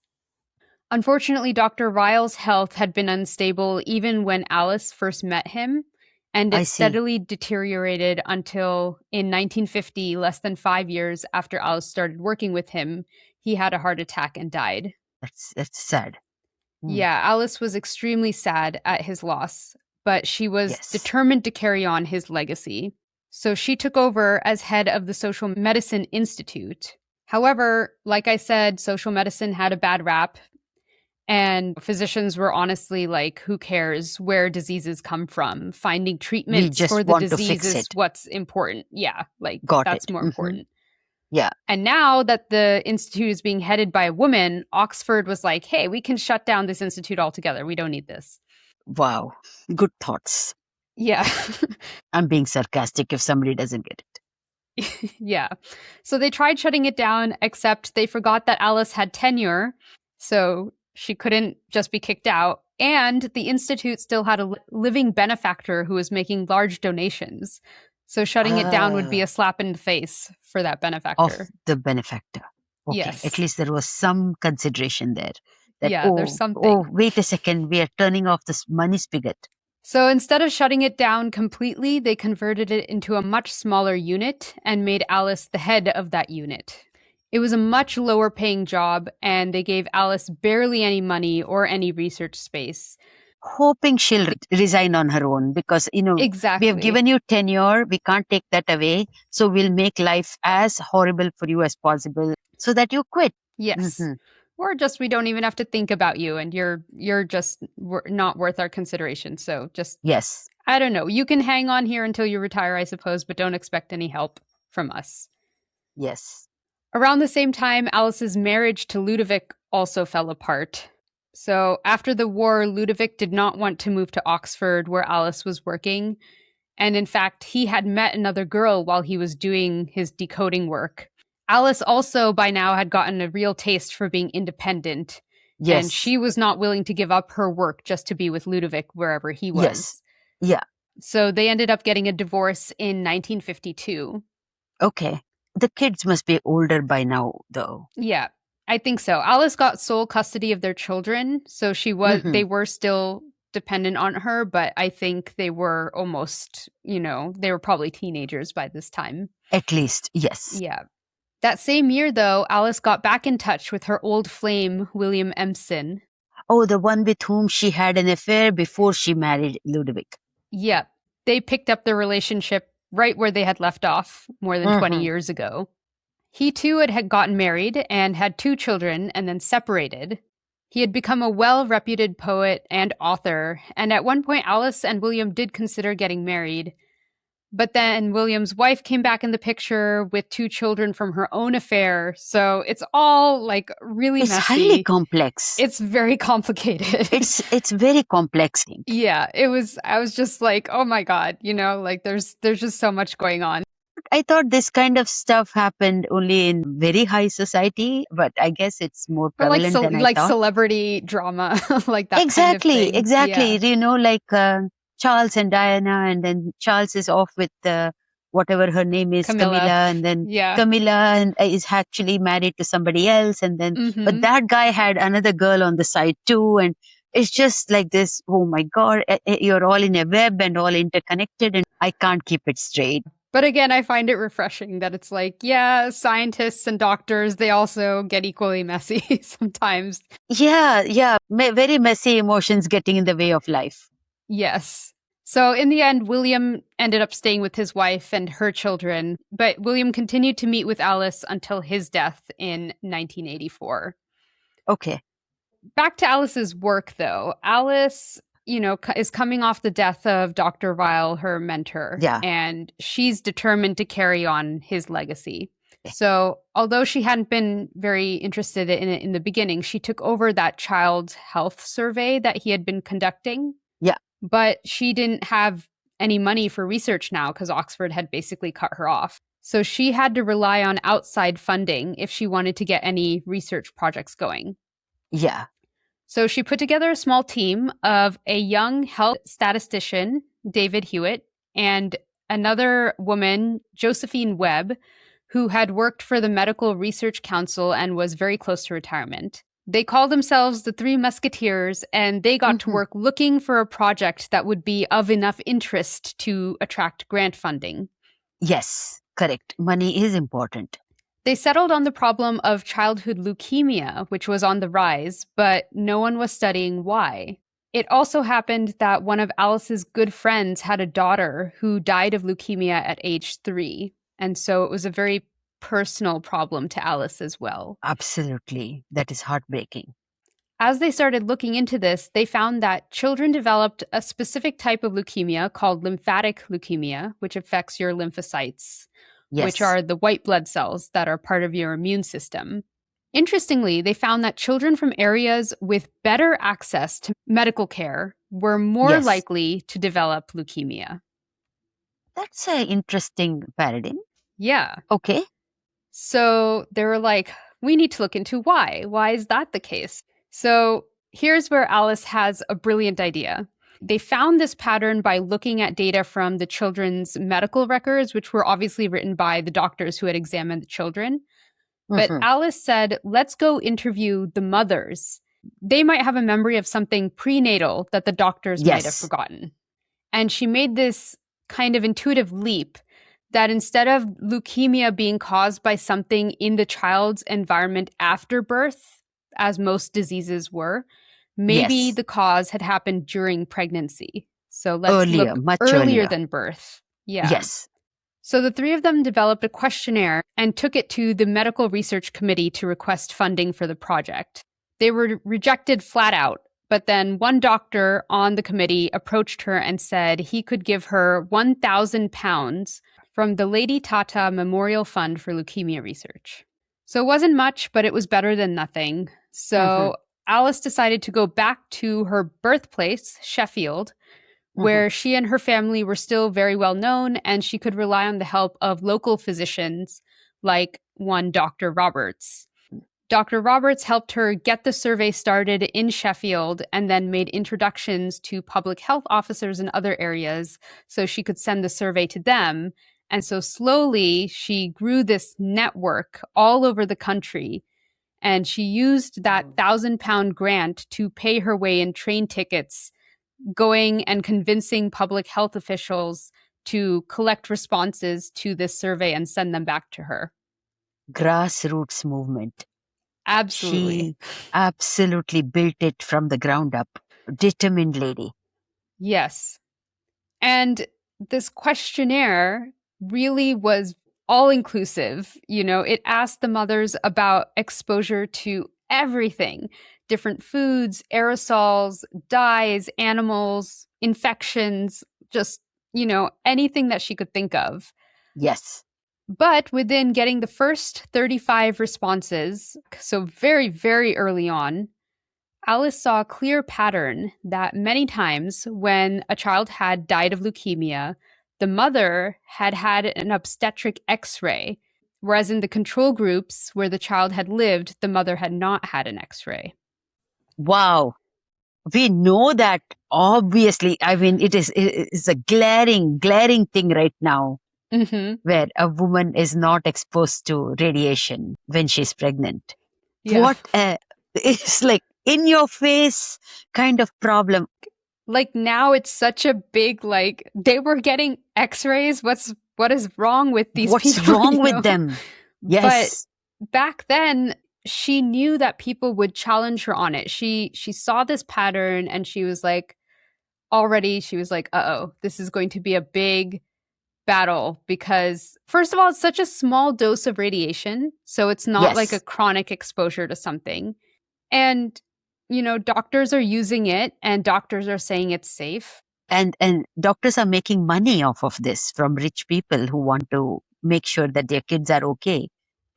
A: Unfortunately, Dr. Ryle's health had been unstable even when Alice first met him, and
B: I
A: it
B: see.
A: steadily deteriorated until in 1950, less than 5 years after Alice started working with him, he had a heart attack and died.
B: That's sad. Hmm.
A: Yeah, Alice was extremely sad at his loss, but she was
B: Yes.
A: determined to carry on his legacy. So she took over as head of the Social Medicine Institute. However, like I said, social medicine had a bad rap, and physicians were honestly like, who cares where diseases come from? Finding
B: We
A: treatments
B: just
A: for the
B: want to
A: disease
B: fix
A: is
B: it.
A: what's important. Yeah, like
B: Got
A: that's
B: it.
A: more important.
B: Yeah.
A: And now that the institute is being headed by a woman, Oxford was like, hey, we can shut down this institute altogether. We don't need this.
B: Wow. Good thoughts.
A: Yeah.
B: I'm being sarcastic if somebody doesn't get it.
A: Yeah. So they tried shutting it down, except they forgot that Alice had tenure. So she couldn't just be kicked out. And the institute still had a living benefactor who was making large donations. So shutting it down would be
B: Ah,
A: a slap in the face for that
B: of
A: benefactor.
B: the benefactor. Okay, at
A: Yes.
B: least there was some consideration there. That,
A: Yeah, there's
B: oh, oh,
A: something.
B: wait a second, we are turning off this money spigot.
A: So instead of shutting it down completely, they converted it into a much smaller unit and made Alice the head of that unit. It was a much lower paying job, and they gave Alice barely any money or any research space.
B: Hoping she'll resign on her own because, we have
A: Exactly.
B: given you tenure, we can't take that away. So we'll make life as horrible for you as possible so that you quit.
A: Yes.
B: Hmm.
A: Or just we don't even have to think about you and you're just not worth our consideration. So just
B: Yes,
A: I don't know. You can hang on here until you retire, I suppose, but don't expect any help from us.
B: yes.
A: Around the same time, Alice's marriage to Ludovic also fell apart. So after the war, Ludovic did not want to move to Oxford where Alice was working. And in fact, he had met another girl while he was doing his decoding work. Alice also by now had gotten a real taste for being independent, and
B: Yes,
A: she was not willing to give up her work just to be with Ludovic wherever he
B: yes.
A: was.
B: Yeah,
A: So they ended up getting a divorce in 1952.
B: okay. The kids must be older by now, though.
A: Yeah, I think so. Alice got sole custody of their children, so
B: Hmm.
A: they were still dependent on her, but I think they were almost, they were probably teenagers by this time.
B: At least, yes.
A: Yeah. That same year, though, Alice got back in touch with her old flame, William Empson.
B: Oh, the one with whom she had an affair before she married Ludovic.
A: Yep. They picked up their relationship right where they had left off more than 20
B: Hmm.
A: years ago. He too had gotten married and had 2 children and then separated. He had become a well reputed poet and author, and at one point, Alice and William did consider getting married. But then William's wife came back in the picture with 2 children from her own affair. So it's all like really
B: It's highly
A: messy.
B: complex.
A: It's very complicated.
B: It's very complex.
A: Yeah, it was I was just like, "Oh my god," like there's just so much going on.
B: I thought this kind of stuff happened only in very high society, but I guess it's more
A: Or
B: prevalent than I
A: like
B: thought.
A: celebrity drama, like that kind of
B: Exactly,
A: thing.
B: exactly.
A: Yeah.
B: Like Charles and Diana, and then Charles is off with whatever her name is,
A: Camilla.
B: Camilla, and then
A: Yeah.
B: Camilla and is actually married to somebody else, and then but
A: Mhm.
B: that guy had another girl on the side too, and it's just like this. Oh my God, you're all in a web and all interconnected, and I can't keep it straight.
A: But again, I find it refreshing that it's like, yeah, scientists and doctors, they also get equally messy sometimes.
B: Yeah, yeah, very messy emotions getting in the way of life.
A: Yes. So in the end, William ended up staying with his wife and her children, but William continued to meet with Alice until his death in 1984.
B: Okay,
A: Back to Alice's work, though. Alice, is coming off the death of Dr. Weil, her mentor,
B: yeah.
A: and she's determined to carry on his legacy. So, although she hadn't been very interested in it in the beginning, she took over that child health survey that he had been conducting.
B: Yeah.
A: But she didn't have any money for research now because Oxford had basically cut her off. So she had to rely on outside funding if she wanted to get any research projects going.
B: Yeah.
A: So she put together a small team of a young health statistician, David Hewitt, and another woman, Josephine Webb, who had worked for the Medical Research Council and was very close to retirement. They called themselves the Three Musketeers, and they got to
B: Hmm.
A: work looking for a project that would be of enough interest to attract grant funding.
B: Yes, correct. Money is important.
A: They settled on the problem of childhood leukemia, which was on the rise, but no one was studying why. It also happened that one of Alice's good friends had a daughter who died of leukemia at age 3. And so it was a very personal problem to Alice as well.
B: Absolutely. That is heartbreaking.
A: As they started looking into this, they found that children developed a specific type of leukemia called lymphatic leukemia, which affects your lymphocytes, which
B: Yes.
A: are the white blood cells that are part of your immune system. Interestingly, they found that children from areas with better access to medical care were more
B: Yes.
A: likely to develop leukemia.
B: That's an interesting paradigm.
A: Yeah.
B: Okay.
A: So they were like, we need to look into why. Why is that the case? So here's where Alice has a brilliant idea. They found this pattern by looking at data from the children's medical records, which were obviously written by the doctors who had examined the children. But
B: Hmm.
A: Alice said, let's go interview the mothers. They might have a memory of something prenatal that the doctors might have
B: Yes.
A: forgotten. And she made this kind of intuitive leap that instead of leukemia being caused by something in the child's environment after birth, as most diseases were, maybe
B: Yes.
A: the cause had happened during pregnancy. So let's
B: Earlier,
A: look
B: much
A: earlier
B: earlier.
A: than birth. Yeah.
B: Yes.
A: So the three of them developed a questionnaire and took it to the medical research committee to request funding for the project. They were rejected flat out, but then one doctor on the committee approached her and said he could give her £1,000 from the Lady Tata Memorial Fund for Leukemia Research. So it wasn't much, but it was better than nothing.
B: Hmm.
A: So Alice decided to go back to her birthplace, Sheffield,
B: Hmm.
A: where she and her family were still very well known, and she could rely on the help of local physicians like one Dr. Roberts. Dr. Roberts helped her get the survey started in Sheffield and then made introductions to public health officers in other areas so she could send the survey to them. And so slowly she grew this network all over the country. And she used that £1,000 grant to pay her way in train tickets, going and convincing public health officials to collect responses to this survey and send them back to her.
B: Grassroots movement.
A: Absolutely.
B: She absolutely built it from the ground up. Determined lady.
A: Yes. And this questionnaire really was all inclusive. You know, it asked the mothers about exposure to everything: different foods, aerosols, dyes, animals, infections, just, anything that she could think of.
B: Yes.
A: But within getting the first 35 responses, so very, very early on, Alice saw a clear pattern that many times when a child had died of leukemia, the mother had had an obstetric x ray, whereas in the control groups where the child had lived, the mother had not had an x ray.
B: Wow. We know that obviously. I mean, it's a glaring thing right now
A: Mm-hmm.
B: where a woman is not exposed to radiation when she's pregnant.
A: Yeah.
B: What a, it's like in your face kind of problem.
A: Like now it's such a big, like, they were getting x rays. What is wrong with these
B: What's
A: people,
B: wrong with them?
A: But
B: Yes.
A: back then she knew that people would challenge her on it. She saw this pattern and she was like, uh-oh, this is going to be a big battle because first of all, it's such a small dose of radiation, so it's not like a
B: Yes.
A: chronic exposure to something. And doctors are using it and doctors are saying it's safe.
B: And doctors are making money off of this from rich people who want to make sure that their kids are okay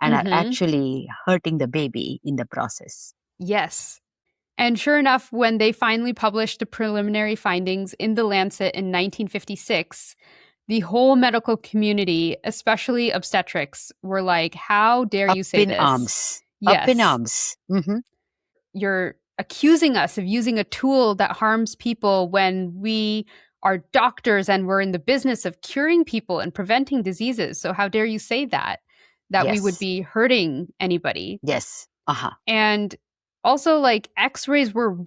B: and are
A: Mhm.
B: actually hurting the baby in the process.
A: Yes. And sure enough, when they finally published the preliminary findings in The Lancet in 1956, the whole medical community, especially obstetrics, were like, how dare
B: Up
A: you say
B: in
A: this?
B: arms. Up in
A: Yes,
B: arms. Hmm.
A: you're accusing us of using a tool that harms people when we are doctors and we're in the business of curing people and preventing diseases. So how dare you say that we would
B: Yes.
A: be hurting anybody?
B: Yes. Uh-huh.
A: And also, like, x-rays were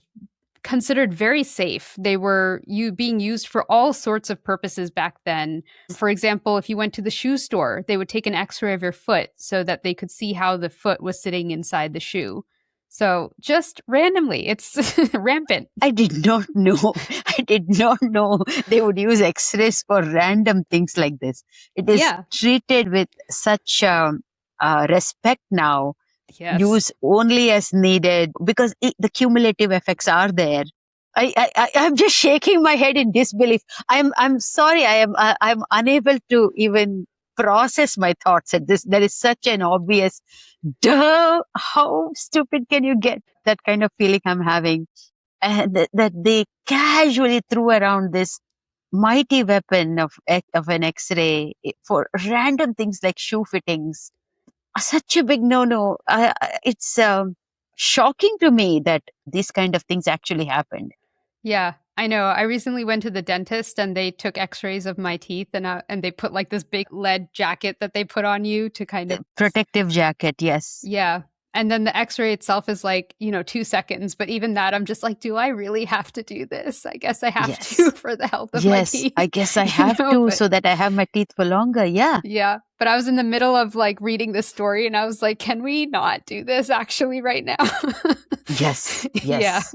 A: considered very safe. They were being used for all sorts of purposes back then. For example, if you went to the shoe store, they would take an x-ray of your foot so that they could see how the foot was sitting inside the shoe. So just randomly, it's rampant.
B: I did not know. I did not know they would use X-rays for random things like this. It is
A: Yeah.
B: treated with such respect now.
A: Yes.
B: Use only as needed because the cumulative effects are there. I'm just shaking my head in disbelief. I'm sorry. I'm unable to even process my thoughts at this. There is such an obvious, duh. How stupid can you get? That kind of feeling I'm having, and that they casually threw around this mighty weapon of an X-ray for random things like shoe fittings. Such a big no-no. It's shocking to me that these kind of things actually happened.
A: Yeah. I know. I recently went to the dentist and they took x-rays of my teeth and they put like this big lead jacket that they put on you to kind of
B: Protective jacket, yes.
A: yeah. And then the x-ray itself is like, 2 seconds. But even that, I'm just like, do I really have to do this? I guess I have to
B: Yes.
A: for the health of my
B: Yes,
A: teeth,
B: I guess I have to
A: but
B: so that I have my teeth for longer. Yeah.
A: yeah. But I was in the middle of like reading this story and I was like, can we not do this actually right now?
B: Yes.
A: Yeah.
B: Yes.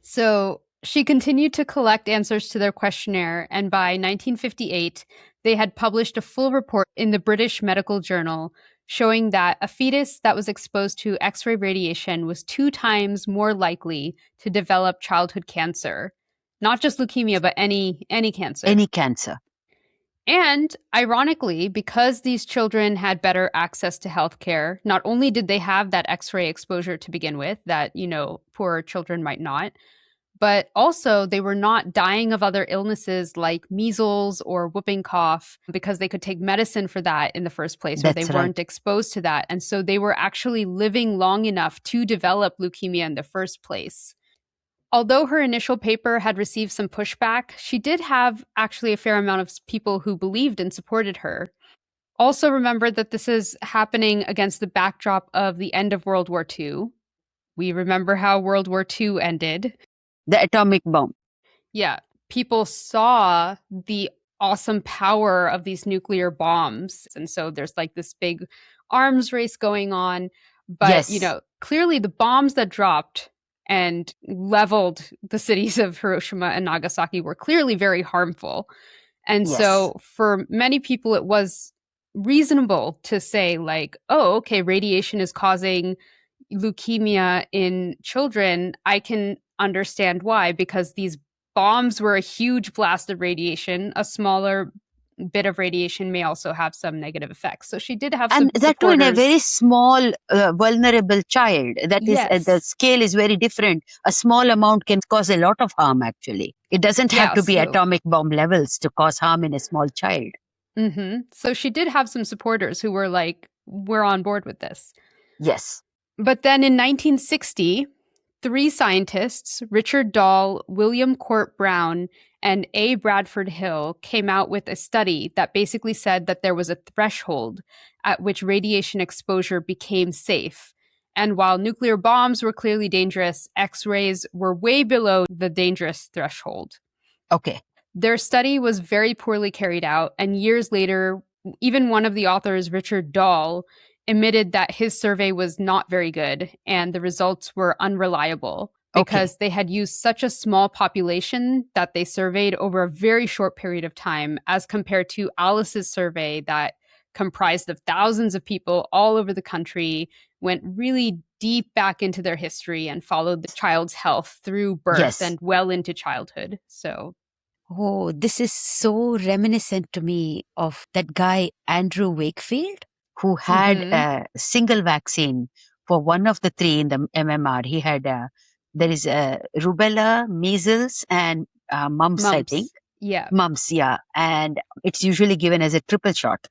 A: So she continued to collect answers to their questionnaire, and by 1958, they had published a full report in the British Medical Journal showing that a fetus that was exposed to X ray radiation was 2 times more likely to develop childhood cancer. Not just leukemia, but any cancer.
B: Any cancer.
A: And ironically, because these children had better access to healthcare, not only did they have that X ray exposure to begin with, that, poorer children might not, but also they were not dying of other illnesses like measles or whooping cough because they could take medicine for that in the first place, or they
B: That's right.
A: weren't exposed to that. And so they were actually living long enough to develop leukemia in the first place. Although her initial paper had received some pushback, she did have actually a fair amount of people who believed and supported her. Also, remember that this is happening against the backdrop of the end of World War II. We remember how World War II ended.
B: The atomic bomb.
A: Yeah, people saw the awesome power of these nuclear bombs. And so there's like this big arms race going on. But,
B: Yes.
A: clearly the bombs that dropped and leveled the cities of Hiroshima and Nagasaki were clearly very harmful. And
B: Yes.
A: so for many people, it was reasonable to say, like, oh, okay, radiation is causing leukemia in children. I can understand why, because these bombs were a huge blast of radiation. A smaller bit of radiation may also have some negative effects. So she did have some
B: And that too in a
A: supporters.
B: very small, vulnerable child. That is, the
A: Yes.
B: scale is very different. A small amount can cause a lot of harm, actually. It doesn't have
A: Yeah.
B: to be
A: So,
B: atomic bomb levels to cause harm in a small child.
A: so she did have some supporters who were like, we're on board with this.
B: Yes.
A: But then in 1960, 3 scientists, Richard Dahl, William Court Brown, and A. Bradford Hill, came out with a study that basically said that there was a threshold at which radiation exposure became safe. And while nuclear bombs were clearly dangerous, X rays were way below the dangerous threshold.
B: Okay.
A: Their study was very poorly carried out, and years later, even one of the authors, Richard Dahl, admitted that his survey was not very good and the results were unreliable
B: Okay.
A: because they had used such a small population that they surveyed over a very short period of time, as compared to Alice's survey that comprised of thousands of people all over the country, went really deep back into their history and followed the child's health through birth
B: Yes.
A: and well into childhood. So
B: Oh, this is so reminiscent to me of that guy, Andrew Wakefield, who had
A: mhm.
B: a single vaccine for one of the three in the MMR. He had, there is rubella, measles, and mumps, I think.
A: Mumps. Yeah.
B: Mumps, yeah. And it's usually given as a triple shot.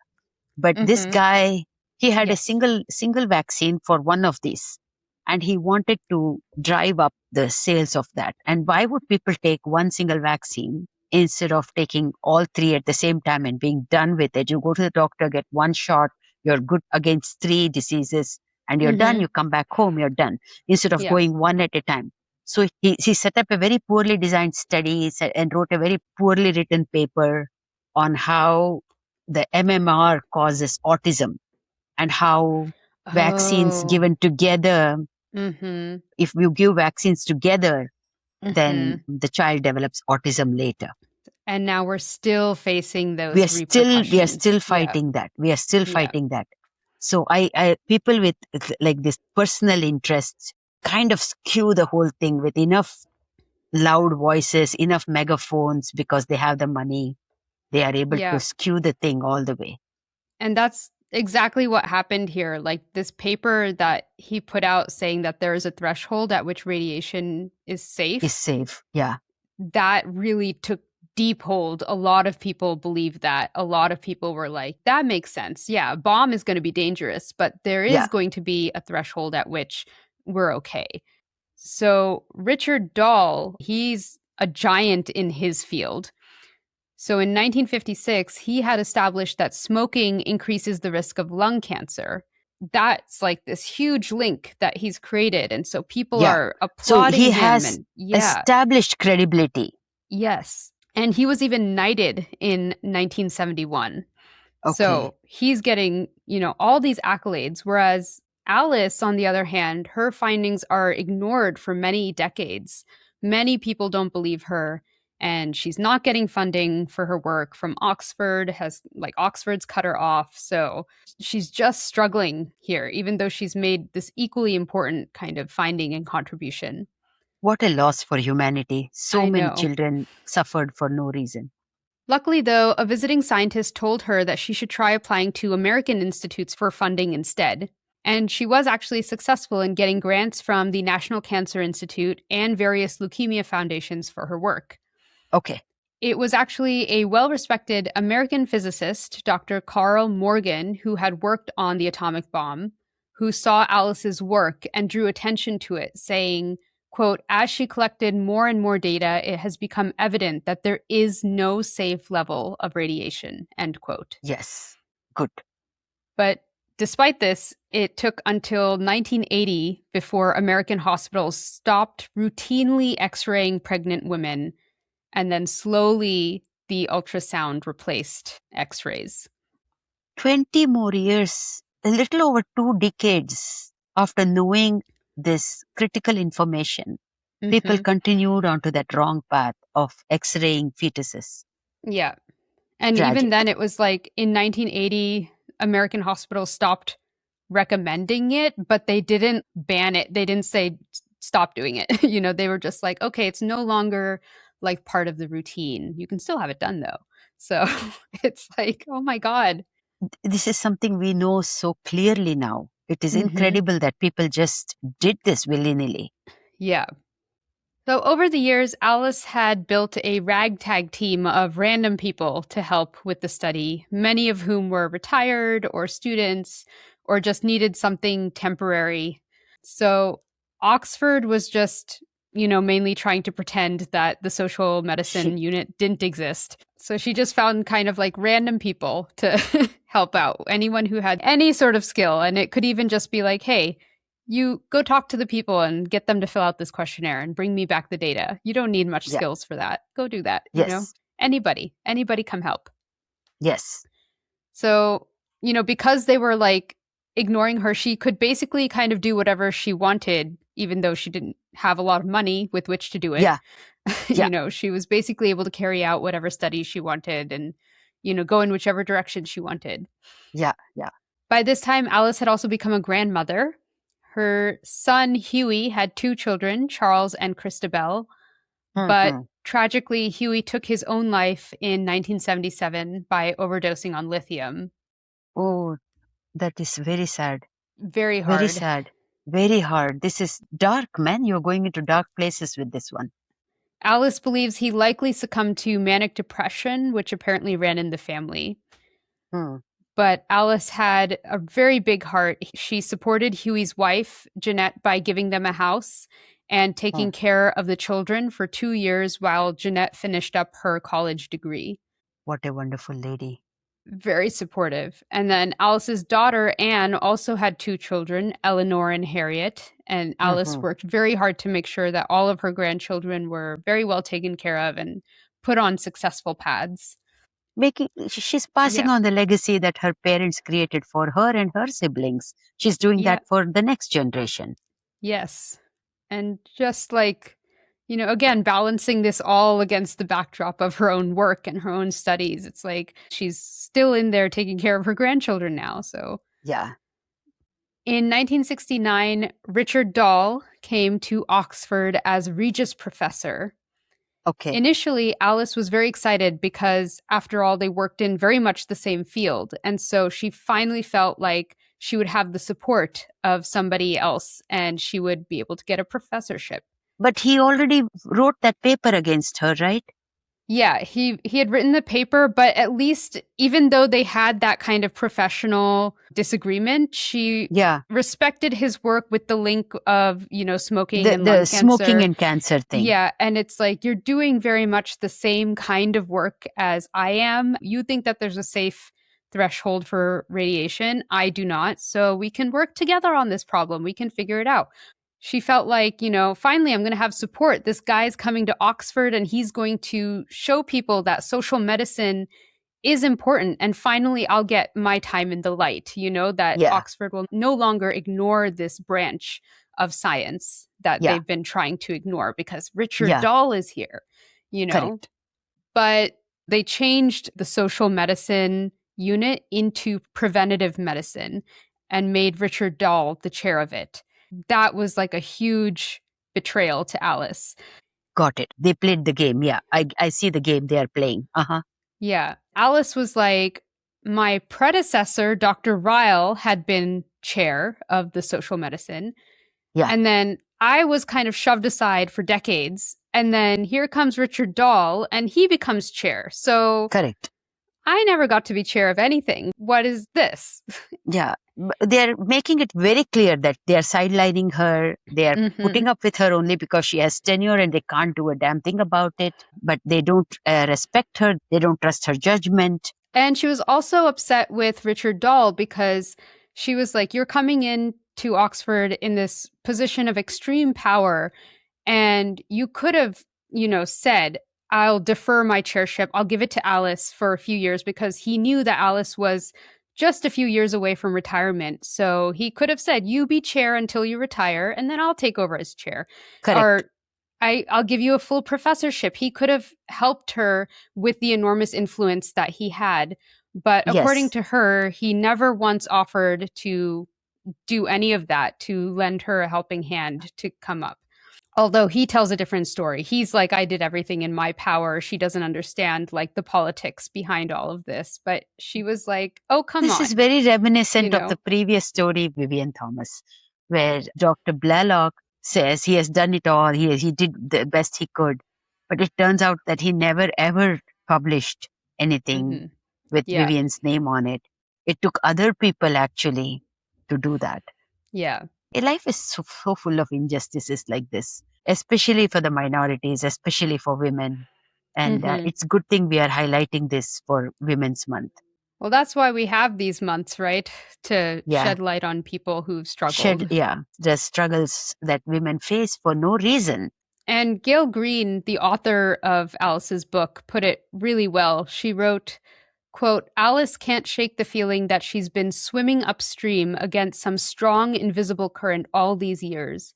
B: But this
A: Mhm.
B: guy, he had a
A: Yes.
B: single vaccine for one of these, and he wanted to drive up the sales of that. And why would people take one single vaccine instead of taking all three at the same time and being done with it? You go to the doctor, get one shot, you're good against three diseases, and you're done.
A: Mhm.
B: You come back home, you're done, instead of
A: Yeah.
B: going one at a time. So he set up a very poorly designed study and wrote a very poorly written paper on how the MMR causes autism and how vaccines
A: Oh.
B: given together,
A: Mhm.
B: if you give vaccines together, then
A: Mhm.
B: the child develops autism later.
A: And now we're still facing
B: We are
A: those
B: still
A: repercussions. Yeah.
B: fighting that. We are still
A: Yeah.
B: fighting that. So I people with like this personal interests kind of skew the whole thing with enough loud voices, enough megaphones because they have the money. They are able to
A: Yeah.
B: skew the thing all the way.
A: And that's exactly what happened here. Like this paper that he put out saying that there is a threshold at which radiation is
B: Is
A: safe,
B: safe. Yeah.
A: that really took deep hold. A lot of people believe that. A lot of people were like, that makes sense. Yeah, a bomb is going to be dangerous, but there is
B: Yeah.
A: going to be a threshold at which we're okay. So Richard Dahl, he's a giant in his field. So in 1956, he had established that smoking increases the risk of lung cancer. That's like this huge link that he's created. And so people
B: Yeah.
A: are
B: So he
A: applauding him.
B: has
A: And yeah,
B: established credibility.
A: yes. And he was even knighted in 1971.
B: Okay.
A: So he's getting, all these accolades, whereas Alice, on the other hand, her findings are ignored for many decades. Many people don't believe her, and she's not getting funding for her work from Oxford, Oxford's cut her off. So she's just struggling here, even though she's made this equally important kind of finding and contribution.
B: What a loss for humanity. So
A: I
B: many
A: know.
B: children suffered for no reason.
A: Luckily, though, a visiting scientist told her that she should try applying to American institutes for funding instead. And she was actually successful in getting grants from the National Cancer Institute and various leukemia foundations for her work.
B: Okay.
A: It was actually a well respected American physicist, Dr. Carl Morgan, who had worked on the atomic bomb, who saw Alice's work and drew attention to it, saying, quote, as she collected more and more data, it has become evident that there is no safe level of radiation, end quote.
B: Yes. Good.
A: But despite this, it took until 1980 before American hospitals stopped routinely x-raying pregnant women, and then slowly the ultrasound replaced x-rays.
B: 20 more years, a little over 2 decades after knowing this critical information, people
A: Mm-hmm.
B: continued onto that wrong path of x-raying fetuses.
A: Yeah. And even
B: Tragic.
A: then, it was like in 1980, American hospitals stopped recommending it, but they didn't ban it. They didn't say stop doing it. They were just like, okay, it's no longer like part of the routine. You can still have it done though. So it's like, oh my God.
B: This is something we know so clearly now. It is
A: Hmm.
B: incredible that people just did this willy-nilly.
A: Yeah. So, over the years, Alice had built a ragtag team of random people to help with the study, many of whom were retired or students or just needed something temporary. So, Oxford was just, mainly trying to pretend that the social
B: She,
A: medicine unit didn't exist. So, she just found kind of like random people to help out, anyone who had any sort of skill. And it could even just be like, hey, you go talk to the people and get them to fill out this questionnaire and bring me back the data. You don't need much
B: yeah,
A: skills for that. Go do that.
B: yes,
A: Anybody come help.
B: yes,
A: So, because they were like ignoring her, she could basically kind of do whatever she wanted, even though she didn't have a lot of money with which to do it.
B: yeah, yeah,
A: She was basically able to carry out whatever studies she wanted and, go in whichever direction she wanted.
B: yeah, yeah.
A: By this time, Alice had also become a grandmother. Her son, Huey, had two children, Charles and Christabel. But
B: Hmm.
A: tragically, Huey took his own life in 1977 by overdosing on lithium.
B: Oh, that is very sad.
A: Very
B: Very
A: hard.
B: sad. Very hard. This is dark, man. You're going into dark places with this one.
A: Alice believes he likely succumbed to manic depression, which apparently ran in the family.
B: Hmm.
A: But Alice had a very big heart. She supported Huey's wife, Jeanette, by giving them a house and
B: Hmm.
A: taking care of the children for 2 years while Jeanette finished up her college degree.
B: What a wonderful lady.
A: Very supportive. And then Alice's daughter, Anne, also had two children, Eleanor and Harriet. And Alice
B: Hmm.
A: worked very hard to make sure that all of her grandchildren were very well taken care of and put on successful paths.
B: She's passing
A: Yeah.
B: on the legacy that her parents created for her and her siblings. She's doing
A: Yeah.
B: that for the next generation.
A: Yes. And just like, again, balancing this all against the backdrop of her own work and her own studies. It's like she's still in there taking care of her grandchildren now. So
B: Yeah.
A: in 1969, Richard Dahl came to Oxford as Regius Professor.
B: Okay.
A: Initially, Alice was very excited because, after all, they worked in very much the same field. And so she finally felt like she would have the support of somebody else and she would be able to get a professorship.
B: But he already wrote that paper against her, right?
A: Yeah, he had written the paper, but at least even though they had that kind of professional disagreement, she
B: Yeah.
A: respected his work with the link of, smoking and
B: The
A: lung
B: smoking
A: cancer.
B: and cancer thing.
A: Yeah, and it's like you're doing very much the same kind of work as I am. You think that there's a safe threshold for radiation. I do not. So we can work together on this problem. We can figure it out. She felt like, finally I'm going to have support. This guy's coming to Oxford and he's going to show people that social medicine is important. And finally, I'll get my time in the light, that
B: Yeah.
A: Oxford will no longer ignore this branch of science that
B: Yeah.
A: they've been trying to ignore because Richard
B: Yeah.
A: Dahl is here, you know.
B: Correct.
A: But they changed the social medicine unit into preventative medicine and made Richard Dahl the chair of it. That was like a huge betrayal to Alice.
B: Got it. They played the game. Yeah. I see the game they are playing. Uh-huh.
A: Yeah. Alice was like, my predecessor, Dr. Ryle, had been chair of the social medicine.
B: Yeah.
A: And then I was kind of shoved aside for decades. And then here comes Richard Dahl, and he becomes chair. So
B: Correct.
A: I never got to be chair of anything. What is this?
B: Yeah. They're making it very clear that they are sidelining her. They are
A: Hmm.
B: putting up with her only because she has tenure and they can't do a damn thing about it. But they don't respect her. They don't trust her judgment.
A: And she was also upset with Richard Dahl because she was like, you're coming in to Oxford in this position of extreme power. And you could have, said, I'll defer my chairship. I'll give it to Alice for a few years because he knew that Alice was just a few years away from retirement. So he could have said, you be chair until you retire, and then I'll take over as chair.
B: Correct.
A: Or I'll give you a full professorship. He could have helped her with the enormous influence that he had. But according
B: Yes.
A: to her, he never once offered to do any of that, to lend her a helping hand to come up. Although he tells a different story. He's like, I did everything in my power. She doesn't understand like the politics behind all of this. But she was like, oh, come
B: This is
A: on,
B: very
A: you
B: reminiscent of the
A: know?
B: previous story, Vivian Thomas, where Dr. Blaylock says he has done it all. He did the best he could. But it turns out that he never ever published anything
A: Hmm.
B: with
A: Yeah.
B: Vivian's name on it. It took other people actually to do that.
A: Yeah.
B: Life is so full of injustices like this, especially for the minorities, especially for women. And
A: Hmm.
B: it's good thing we are highlighting this for Women's Month.
A: Well, that's why we have these months, right? To
B: Yeah.
A: shed light on people who've
B: Shed,
A: struggled.
B: yeah, the struggles that women face for no reason.
A: And Gail Green, the author of Alice's book, put it really well. She wrote, quote, Alice can't shake the feeling that she's been swimming upstream against some strong, invisible current all these years,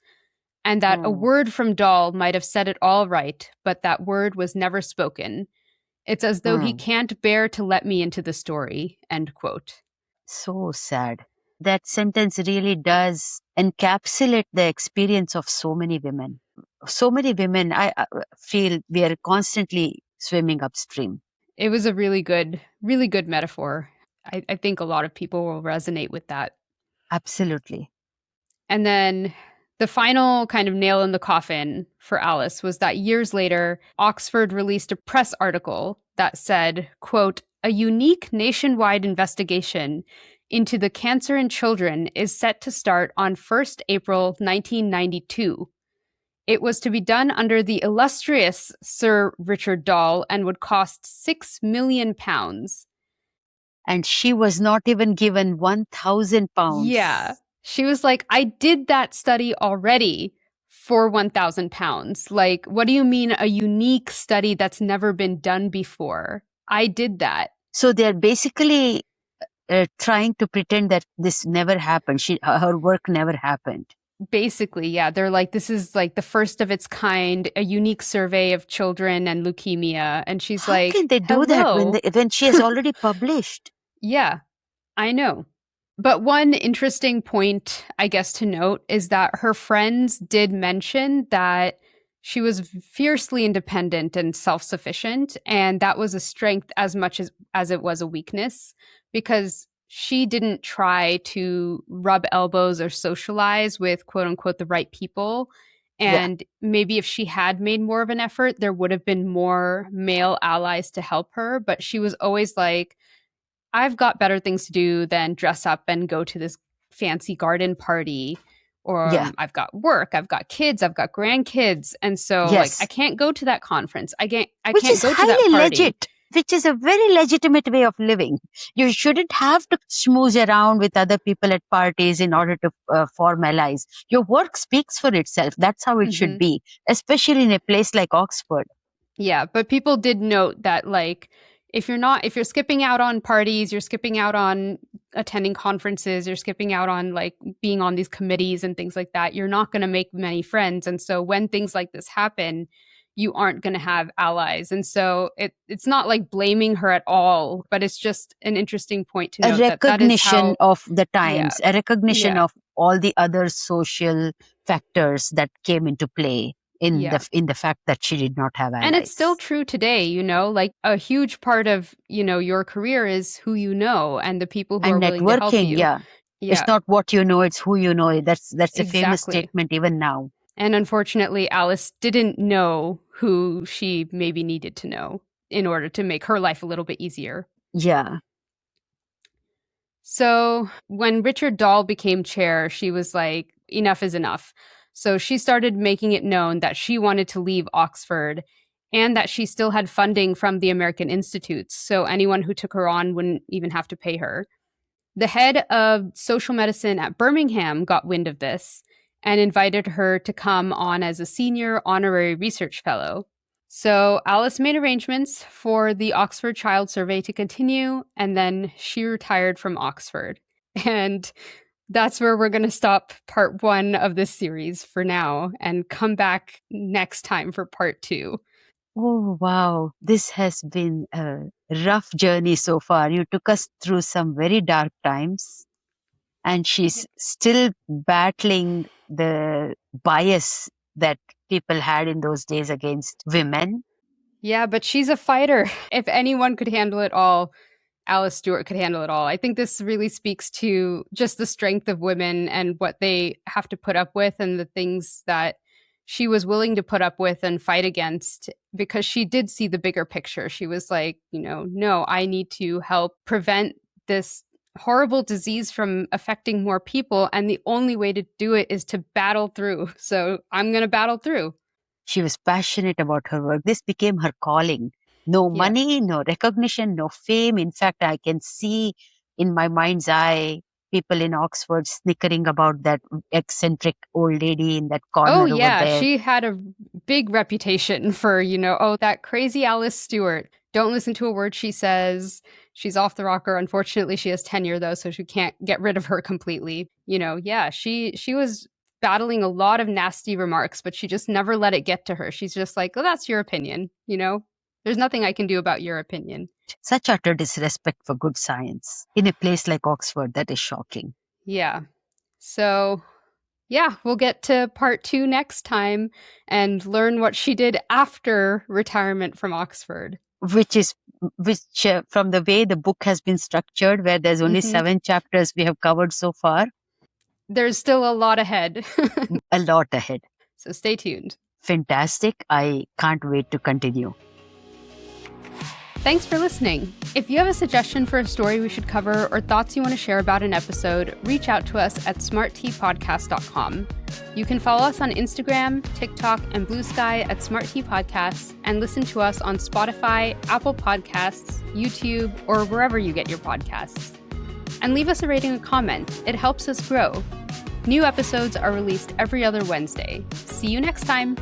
A: and that a
B: Mm,
A: word from Dahl might have set it all right, but that word was never spoken. It's as though he
B: mm.
A: can't bear to let me into the story, end quote.
B: So sad. That sentence really does encapsulate the experience of so many women. So many women, I feel we are constantly swimming upstream.
A: It was a really good metaphor. I think a lot of people will resonate with that.
B: Absolutely.
A: And then the final kind of nail in the coffin for Alice was that years later, Oxford released a press article that said, quote, a unique nationwide investigation into the cancer in children is set to start on 1st April 1992. It was to be done under the illustrious Sir Richard Dahl and would cost £6 million.
B: And she was not even given 1,000
A: Yeah.
B: pounds.
A: She was like, I did that study already for £1,000. Like, what do you mean a unique study that's never been done before? I did that.
B: So they're basically trying to pretend that this never happened. Her work never happened.
A: Basically, yeah. They're like, this is like the first of its kind, a unique survey of children and leukemia. And she's
B: How
A: like,
B: can they do that
A: hello.
B: when she has already published?
A: Yeah, I know. But one interesting point, I guess, to note is that her friends did mention that she was fiercely independent and self sufficient. And that was a strength as much as it was a weakness because she didn't try to rub elbows or socialize with quote unquote the right people.
B: Yeah.
A: And maybe if she had made more of an effort, there would have been more male allies to help her. But she was always like, I've got better things to do than dress up and go to this fancy garden party. Or
B: Yeah.
A: I've got work, I've got kids, I've got grandkids. And so like I
B: Yes.
A: can't go to that conference. I
B: Which
A: can't
B: is
A: go to that
B: highly
A: party.
B: legit, which is a very legitimate way of living. You shouldn't have to schmooze around with other people at parties in order to formalize. Your work speaks for itself. That's how it should
A: Hmm.
B: be, especially in a place like Oxford.
A: Yeah, but people did note that like if you're skipping out on parties, you're skipping out on attending conferences, you're skipping out on like being on these committees and things like that, you're not going to make many friends. And so when things like this happen, you aren't going to have allies. And so it's not like blaming her at all, but it's just an interesting point to
B: A
A: note that that is
B: recognition
A: how.
B: of the
A: Yeah.
B: times, a recognition
A: Yeah.
B: of all the other social factors that came into play
A: Yeah.
B: in the fact that she did not have
A: And it's still
B: allies.
A: true today, like a huge part of, your career is who you know and the people who are
B: And
A: willing to help
B: networking,
A: you.
B: yeah. It's
A: Yeah,
B: not what you know, it's who you know. That's a famous
A: exactly.
B: statement even now.
A: And unfortunately, Alice didn't know who she maybe needed to know in order to make her life a little bit easier.
B: Yeah.
A: So when Richard Dahl became chair, she was like, enough is enough. So she started making it known that she wanted to leave Oxford and that she still had funding from the American Institutes. So anyone who took her on wouldn't even have to pay her. The head of social medicine at Birmingham got wind of this and invited her to come on as a senior honorary research fellow. So Alice made arrangements for the Oxford Child Survey to continue, and then she retired from Oxford. And that's where we're going to stop part 1 of this series for now and come back next time for part 2.
B: Oh, wow. This has been a rough journey so far. You took us through some very dark times, and she's still battling the bias that people had in those days against women.
A: Yeah, but she's a fighter. If anyone could handle it all, Alice Stewart could handle it all. I think this really speaks to just the strength of women and what they have to put up with and the things that she was willing to put up with and fight against because she did see the bigger picture. She was like, no, I need to help prevent this horrible disease from affecting more people. And the only way to do it is to battle through. So I'm going to battle through.
B: She was passionate about her work. This became her calling. No
A: Yeah.
B: money, no recognition, no fame. In fact, I can see in my mind's eye people in Oxford snickering about that eccentric old lady in that
A: Oh,
B: corner over
A: yeah.
B: there.
A: She had a big reputation for, oh, that crazy Alice Stewart. Don't listen to a word she says. She's off the rocker. Unfortunately, she has tenure, though, so she can't get rid of her completely. Yeah, she was battling a lot of nasty remarks, but she just never let it get to her. She's just like, oh, that's your opinion. There's nothing I can do about your opinion.
B: Such utter disrespect for good science in a place like Oxford. That is shocking.
A: Yeah. So yeah, we'll get to part 2 next time and learn what she did after retirement from Oxford.
B: Which from the way the book has been structured, where there's only
A: Hmm.
B: 7 chapters we have covered so far,
A: There's still a lot ahead.
B: a lot ahead.
A: So stay tuned.
B: Fantastic. I can't wait to continue.
A: Thanks for listening. If you have a suggestion for a story we should cover or thoughts you want to share about an episode, reach out to us at smartteapodcast.com. You can follow us on Instagram, TikTok, and Blue Sky at Smart Tea Podcasts and listen to us on Spotify, Apple Podcasts, YouTube, or wherever you get your podcasts. And leave us a rating and comment. It helps us grow. New episodes are released every other Wednesday. See you next time.